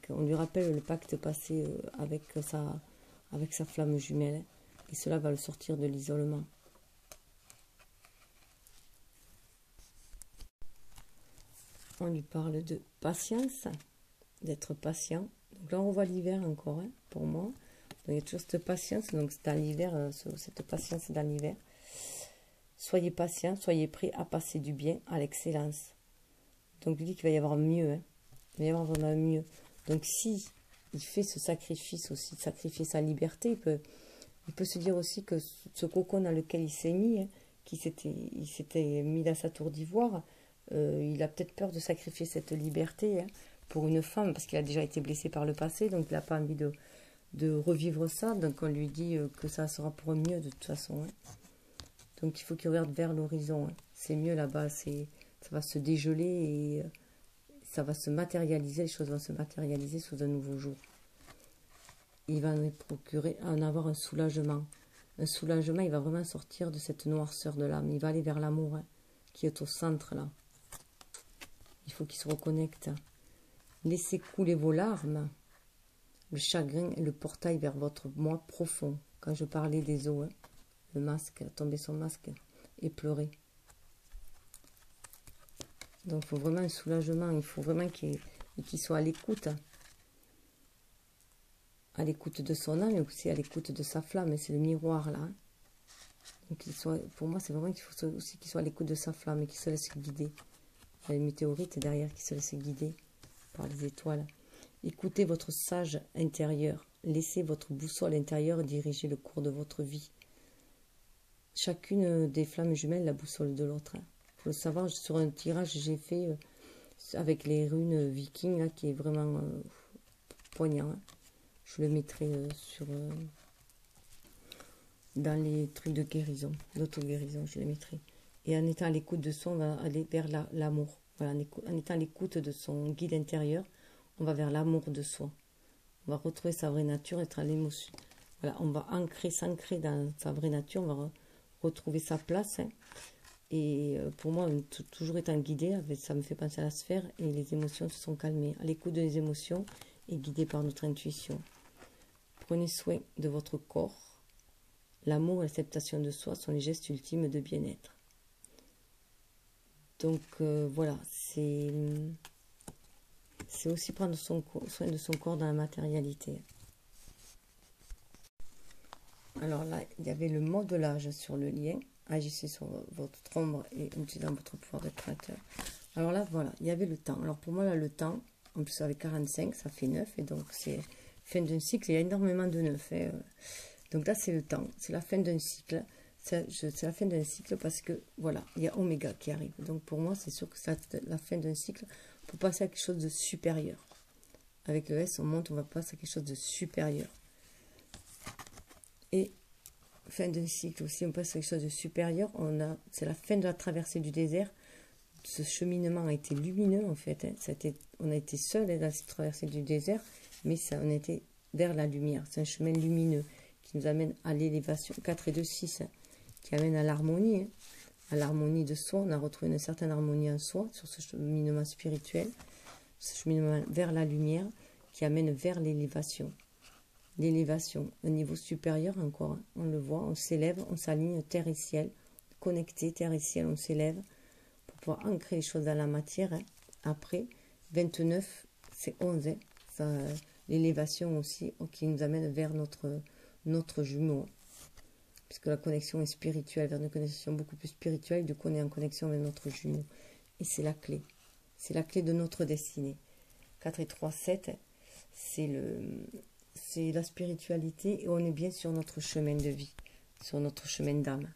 On lui rappelle le pacte passé avec sa flamme jumelle. Et cela va le sortir de l'isolement. On lui parle de patience, d'être patient. Donc là, on voit l'hiver encore, hein, pour moi. Donc, il y a toujours cette patience. Donc, c'est dans l'hiver, cette patience dans l'hiver. Soyez patient, soyez prêts à passer du bien à l'excellence. Donc, il dit qu'il va y avoir mieux. Hein. Il va y avoir vraiment mieux. Donc, si il fait ce sacrifice aussi, sacrifier sa liberté, il peut se dire aussi que ce cocon dans lequel il s'est mis, hein, il s'était mis dans sa tour d'ivoire, il a peut-être peur de sacrifier cette liberté, hein, pour une femme, parce qu'il a déjà été blessé par le passé, donc il n'a pas envie de revivre ça. Donc on lui dit que ça sera pour mieux de toute façon, hein. Donc il faut qu'il regarde vers l'horizon, hein. C'est mieux là-bas, ça va se dégeler et ça va se matérialiser, les choses vont se matérialiser sous un nouveau jour. Il va en avoir un soulagement. Un soulagement, il va vraiment sortir de cette noirceur de l'âme. Il va aller vers l'amour, hein, qui est au centre là. Il faut qu'il se reconnecte. Laissez couler vos larmes. Le chagrin est le portail vers votre moi profond. Quand je parlais des eaux, hein, le masque, tomber son masque et pleurer. Donc il faut vraiment un soulagement. Il faut vraiment qu'il soit à l'écoute. À l'écoute de son âme, mais aussi à l'écoute de sa flamme. Et c'est le miroir là. Donc pour moi, c'est vraiment qu'il faut aussi qu'il soit à l'écoute de sa flamme et qu'il se laisse guider. Il y a les météorites derrière qui se laissent guider par les étoiles. Écoutez votre sage intérieur. Laissez votre boussole intérieure diriger le cours de votre vie. Chacune des flammes jumelles, la boussole de l'autre. Il faut le savoir, sur un tirage j'ai fait avec les runes vikings, là, qui est vraiment poignant. Hein. Je le mettrai dans les trucs de guérison, d'auto-guérison, je les mettrai. Et en étant à l'écoute de soi, on va aller vers l'amour. Voilà, en étant à l'écoute de son guide intérieur, on va vers l'amour de soi. On va retrouver sa vraie nature, être à l'émotion. Voilà, on va s'ancrer dans sa vraie nature, on va retrouver sa place. Hein. Et pour moi, toujours étant guidée, ça me fait penser à la sphère et les émotions se sont calmées. À l'écoute des émotions et guidée par notre intuition. Prenez soin de votre corps. L'amour et l'acceptation de soi sont les gestes ultimes de bien-être. Donc voilà, c'est aussi prendre soin de son corps dans la matérialité. Alors là, il y avait le modelage sur le lien. Agissez sur votre ombre et utilisez votre pouvoir de créateur. Alors là, voilà, il y avait le temps. Alors pour moi, là, le temps, en plus avec 45, ça fait 9. Et donc c'est fin d'un cycle, il y a énormément de 9. Hein. Donc là, c'est le temps, c'est la fin d'un cycle. C'est la fin d'un cycle parce que, voilà, il y a Oméga qui arrive. Donc pour moi, c'est sûr que c'est la fin d'un cycle pour passer à quelque chose de supérieur. Avec le S, on monte, on va passer à quelque chose de supérieur. Et fin d'un cycle aussi, on passe à quelque chose de supérieur. C'est la fin de la traversée du désert. Ce cheminement a été lumineux, en fait. Hein. On a été seul dans cette traversée du désert, mais on a été vers la lumière. C'est un chemin lumineux qui nous amène à l'élévation. 4 et 2, 6, hein, qui amène à l'harmonie. Hein. À l'harmonie de soi. On a retrouvé une certaine harmonie en soi sur ce cheminement spirituel. Ce cheminement vers la lumière qui amène vers l'élévation. L'élévation, un niveau supérieur encore. Hein. On le voit, on s'élève, on s'aligne terre et ciel. Connecté, terre et ciel, on s'élève pour pouvoir ancrer les choses dans la matière. Hein. Après, 29, c'est 11. Hein. L'élévation aussi, qui nous amène vers notre jumeau. Puisque la connexion est spirituelle, vers une connexion beaucoup plus spirituelle, du coup on est en connexion avec notre jumeau. Et c'est la clé. C'est la clé de notre destinée. 4 et 3, 7, c'est la spiritualité et on est bien sur notre chemin de vie, sur notre chemin d'âme.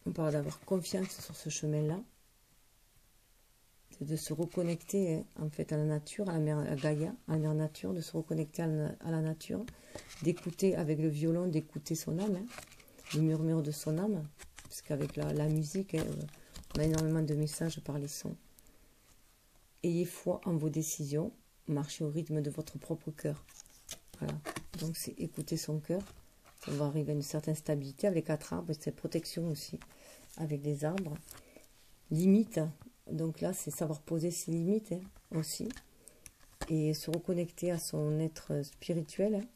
On parle d'avoir confiance sur ce chemin-là, de se reconnecter, hein, en fait, à la nature, à la mère, à Gaïa, à la mère nature, de se reconnecter à la nature, d'écouter avec le violon, d'écouter son âme, hein, le murmure de son âme, parce qu'avec la musique, hein, on a énormément de messages par les sons. Ayez foi en vos décisions, marchez au rythme de votre propre cœur. Voilà, donc c'est écouter son cœur, on va arriver à une certaine stabilité avec 4 arbres, c'est protection aussi, avec des arbres. Limite, donc là c'est savoir poser ses limites, hein, aussi, et se reconnecter à son être spirituel, hein.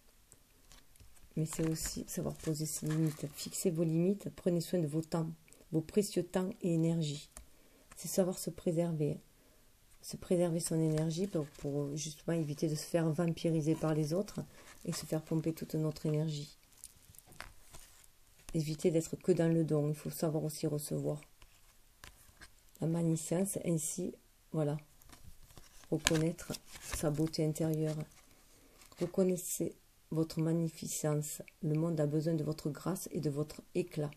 Mais c'est aussi savoir poser ses limites, fixer vos limites, prenez soin de vos temps, vos précieux temps et énergie. C'est savoir se préserver, hein. Se préserver son énergie pour justement éviter de se faire vampiriser par les autres et se faire pomper toute notre énergie. Éviter d'être que dans le don, il faut savoir aussi recevoir. La magnificence, ainsi, voilà, reconnaître sa beauté intérieure. Reconnaissez votre magnificence. Le monde a besoin de votre grâce et de votre éclat.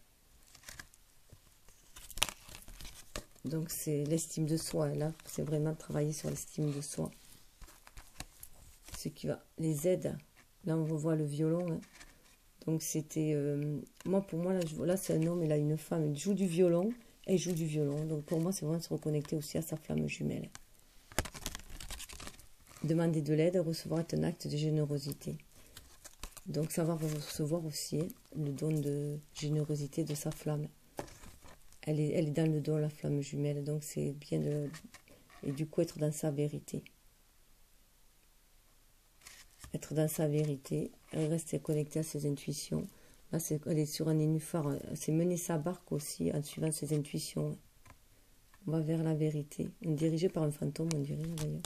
Donc c'est l'estime de soi. Là, c'est vraiment travailler sur l'estime de soi. Ce qui va les aide. Là, on revoit le violon. Hein. Donc c'était... moi, pour moi, là c'est un homme et là une femme. Il joue du violon et il joue du violon. Donc pour moi, c'est vraiment se reconnecter aussi à sa flamme jumelle. Demander de l'aide, recevoir est un acte de générosité. Donc savoir recevoir aussi le don de générosité de sa flamme. Elle est dans le don, la flamme jumelle. Donc c'est bien de... Et du coup, être dans sa vérité. Être dans sa vérité. Elle reste connectée à ses intuitions. Là, elle est sur un nénuphar. C'est mener sa barque aussi en suivant ses intuitions. On va vers la vérité. On est dirigé par un fantôme, on dirait d'ailleurs.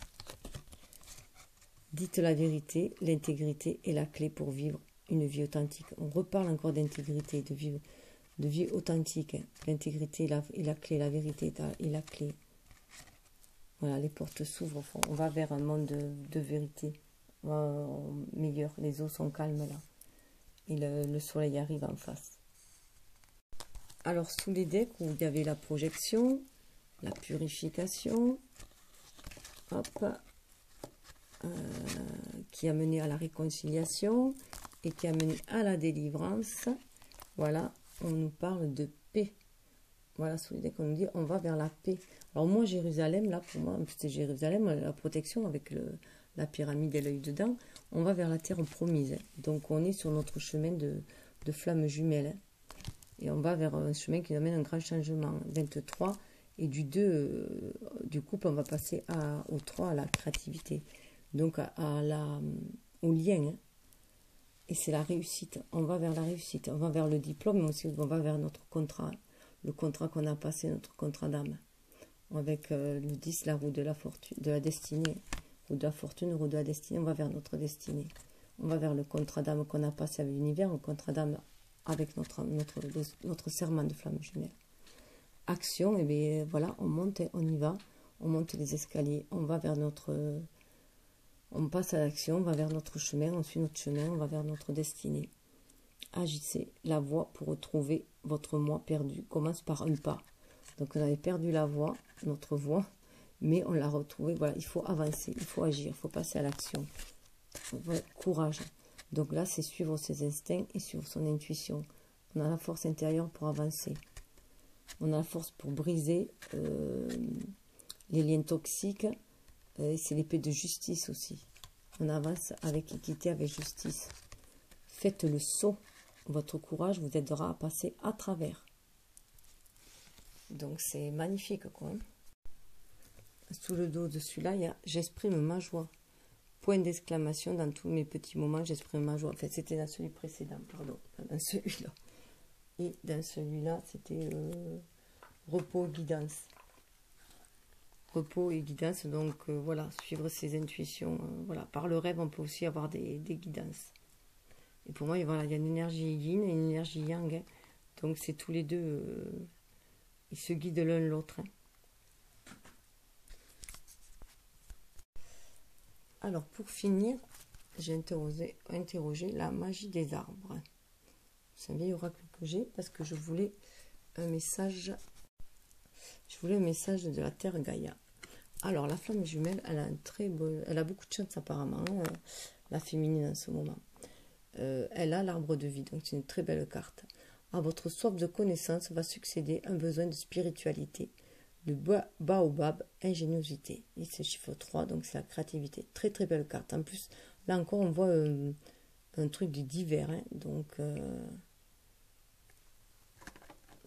Dites la vérité, l'intégrité est la clé pour vivre une vie authentique. On reparle encore d'intégrité, de vie authentique. L'intégrité est la clé, la vérité est la clé. Voilà, les portes s'ouvrent au fond. On va vers un monde de vérité meilleur. Les eaux sont calmes là. Et le soleil arrive en face. Alors, sous les decks, il y avait la projection, la purification. Hop. Qui a mené à la réconciliation et qui a mené à la délivrance. Voilà, on nous parle de paix. Voilà, sous l'idée qu'on nous dit on va vers la paix. Alors moi, Jérusalem, là, pour moi, c'est Jérusalem, la protection avec la pyramide et l'œil dedans, on va vers la terre promise. Donc on est sur notre chemin de flamme jumelle. Et on va vers un chemin qui nous amène un grand changement. 23, et du 2, du couple, on va passer au 3, à la créativité. Donc au lien, hein. Et c'est la réussite. On va vers la réussite. On va vers le diplôme, mais aussi on va vers notre contrat. Le contrat qu'on a passé, notre contrat d'âme. Avec le 10, la roue de la fortune, de la destinée. Roue de la fortune, roue de la destinée. On va vers notre destinée. On va vers le contrat d'âme qu'on a passé avec l'univers, le contrat d'âme avec notre serment de flamme jumelle. Action, et bien voilà, on monte, on y va. On monte les escaliers. On va vers notre... On passe à l'action, on va vers notre chemin, on suit notre chemin, on va vers notre destinée. Agissez. La voie pour retrouver votre moi perdu commence par un pas. Donc on avait perdu la voie, notre voie, mais on l'a retrouvée. Voilà, il faut avancer, il faut agir, il faut passer à l'action. Courage. Donc là, c'est suivre ses instincts et suivre son intuition. On a la force intérieure pour avancer. On a la force pour briser les liens toxiques. C'est l'épée de justice aussi. On avance avec équité, avec justice. Faites le saut. Votre courage vous aidera à passer à travers. Donc c'est magnifique, quoi. Sous le dos de celui-là, il y a « J'exprime ma joie ». Point d'exclamation dans tous mes petits moments, j'exprime ma joie. En fait, c'était dans celui précédent, pardon. Dans celui-là. Et dans celui-là, c'était repos, guidance. Repos et guidance, donc voilà, suivre ses intuitions. Voilà. Par le rêve, on peut aussi avoir des guidances. Et pour moi, voilà, il y a une énergie yin et une énergie yang. Hein. Donc c'est tous les deux, ils se guident l'un l'autre. Hein. Alors pour finir, j'ai interrogé la magie des arbres. C'est un vieil oracle que j'ai parce que je voulais un message. Je voulais un message de la Terre Gaïa. Alors, la flamme jumelle, elle a elle a beaucoup de chance apparemment, hein, la féminine en ce moment. Elle a l'arbre de vie, donc c'est une très belle carte. À votre soif de connaissance va succéder un besoin de spiritualité. Le baobab, ingéniosité. Et c'est chiffre 3, donc c'est la créativité. Très très belle carte. En plus, là encore, on voit un truc de divers. Hein, donc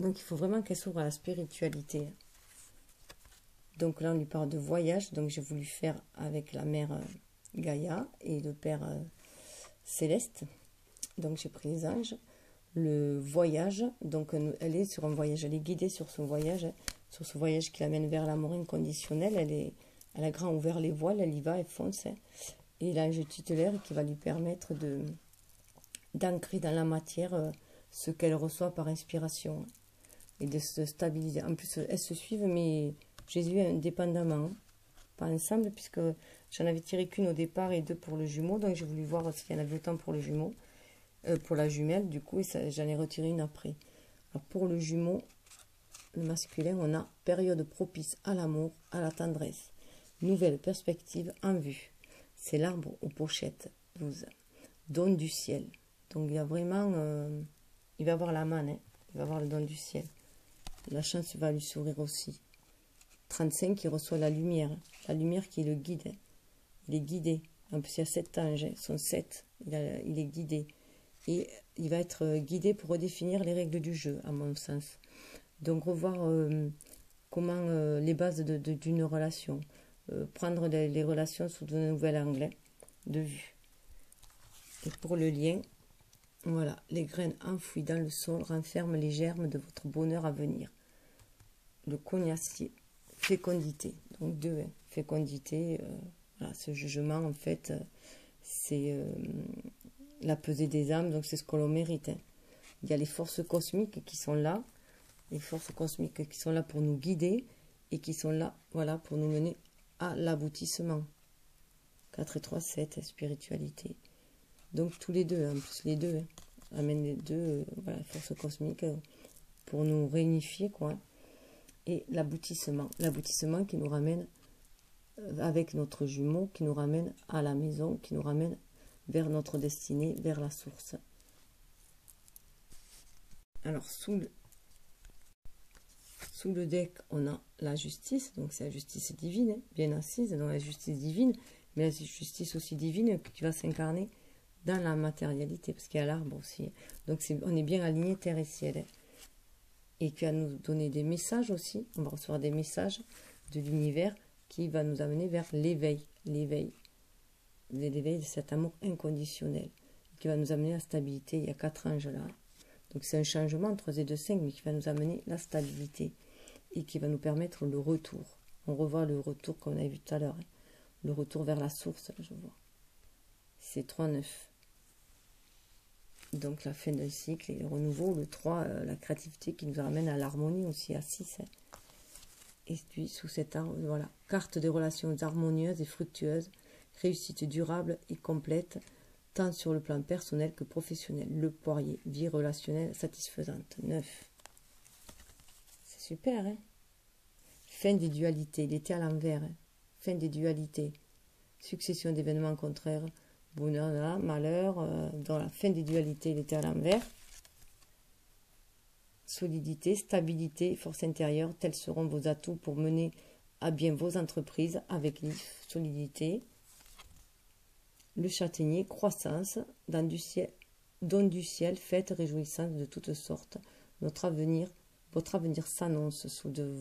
il faut vraiment qu'elle s'ouvre à la spiritualité. Donc là, on lui parle de voyage. Donc j'ai voulu faire avec la mère Gaïa et le père Céleste. Donc j'ai pris les anges. Le voyage, donc elle est sur un voyage. Elle est guidée sur ce voyage qui l'amène vers l'amour inconditionnel. Elle a grand ouvert les voiles, elle y va, elle fonce. Hein. Et l'ange tutélaire qui va lui permettre d'ancrer dans la matière ce qu'elle reçoit par inspiration. Et de se stabiliser. En plus, elles se suivent, mais Jésus indépendamment, pas ensemble, puisque j'en avais tiré qu'une au départ et 2 pour le jumeau, donc j'ai voulu voir s'il y en avait autant pour le jumeau, pour la jumelle, du coup, et j'en ai retiré une après. Alors pour le jumeau, le masculin, on a période propice à l'amour, à la tendresse. Nouvelle perspective en vue. C'est l'arbre aux pochettes 12. Don du ciel. Donc il y a vraiment, il va avoir la manne, hein. Il va avoir le don du ciel. La chance va lui sourire aussi. 35, il reçoit la lumière qui le guide. Hein. Il est guidé. En plus, il y a 7 anges, hein. Son 7, il est guidé. Et il va être guidé pour redéfinir les règles du jeu, à mon sens. Donc revoir comment les bases d'une relation. Prendre les relations sous de nouvel angle de vue. Et pour le lien, voilà, les graines enfouies dans le sol renferment les germes de votre bonheur à venir. Le cognacier, fécondité. Donc 2, hein, fécondité, voilà, ce jugement en fait, c'est la pesée des âmes, donc c'est ce que l'on mérite. Hein. Il y a les forces cosmiques qui sont là, les forces cosmiques qui sont là pour nous guider et qui sont là, voilà, pour nous mener à l'aboutissement. 4 et 3, 7, spiritualité. Donc tous les deux, en plus les deux, hein, amènent les deux, voilà, forces cosmiques pour nous réunifier, quoi. Et l'aboutissement qui nous ramène avec notre jumeau, qui nous ramène à la maison, qui nous ramène vers notre destinée, vers la source. Alors sous le deck, on a la justice, donc c'est la justice divine, hein, bien assise dans la justice divine, mais la justice aussi divine qui va s'incarner dans la matérialité, parce qu'il y a l'arbre aussi. Donc on est bien aligné terre et ciel. Hein. Et qui va nous donner des messages aussi. On va recevoir des messages de l'univers qui va nous amener vers l'éveil de cet amour inconditionnel, qui va nous amener à la stabilité. Il y a 4 anges là. Donc c'est un changement entre 3 et 2, 5, mais qui va nous amener la stabilité et qui va nous permettre le retour. On revoit le retour comme on a vu tout à l'heure. Hein. Le retour vers la source, je vois. C'est 3, 9. Donc la fin d'un cycle et le renouveau. Le 3, la créativité qui nous ramène à l'harmonie aussi, à 6. Hein. Et puis sous cet arbre, voilà. Carte des relations harmonieuses et fructueuses, réussite durable et complète, tant sur le plan personnel que professionnel. Le poirier, vie relationnelle satisfaisante. 9. C'est super, hein. Fin des dualités, il était à l'envers. Hein. Fin des dualités. Succession d'événements contraires. Bonheur, malheur, dans la fin des dualités, il était à l'envers. Solidité, stabilité, force intérieure, tels seront vos atouts pour mener à bien vos entreprises avec l'IF, solidité. Le châtaignier, croissance, don du ciel, fête, réjouissance de toutes sortes. Votre avenir s'annonce sous de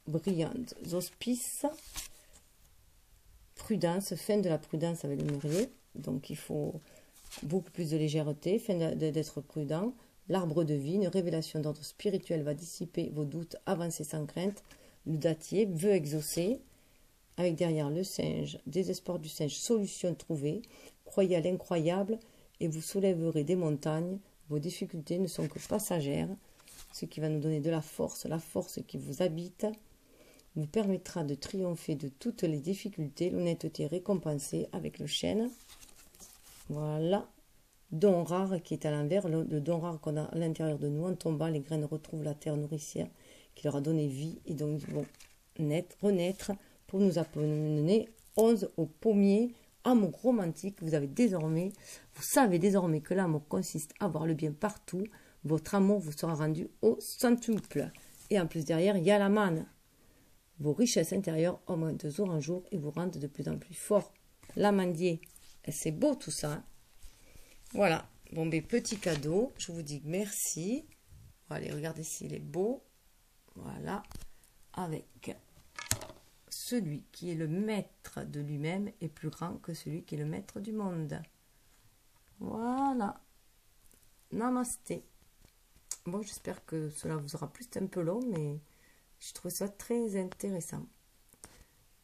brillants auspices. Prudence, fin de la prudence avec le mûrier. Donc il faut beaucoup plus de légèreté, fin d'être prudent. L'arbre de vie, une révélation d'ordre spirituel va dissiper vos doutes, avancer sans crainte. Le dattier, vœu exaucé, avec derrière le singe, désespoir du singe, solution trouvée. Croyez à l'incroyable et vous soulèverez des montagnes. Vos difficultés ne sont que passagères, ce qui va nous donner de la force qui vous habite, vous permettra de triompher de toutes les difficultés, l'honnêteté récompensée avec le chêne. Voilà. Don rare qui est à l'envers, le don rare qu'on a à l'intérieur de nous. En tombant, les graines retrouvent la terre nourricière qui leur a donné vie et donc ils vont renaître pour nous amener 11 au pommier. Amour romantique, vous savez désormais que l'amour consiste à voir le bien partout. Votre amour vous sera rendu au centuple. Et en plus derrière, il y a la manne. Vos richesses intérieures augmentent de jour en jour et vous rendent de plus en plus fort. L'amandier, c'est beau tout ça. Hein. Voilà, bon ben petit cadeau, je vous dis merci. Allez, regardez s'il est beau. Voilà, avec celui qui est le maître de lui-même est plus grand que celui qui est le maître du monde. Voilà, namasté. Bon, j'espère que cela vous aura plu, c'est un peu long, mais je trouve ça très intéressant.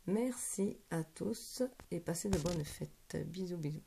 Merci à tous et passez de bonnes fêtes. Bisous, bisous.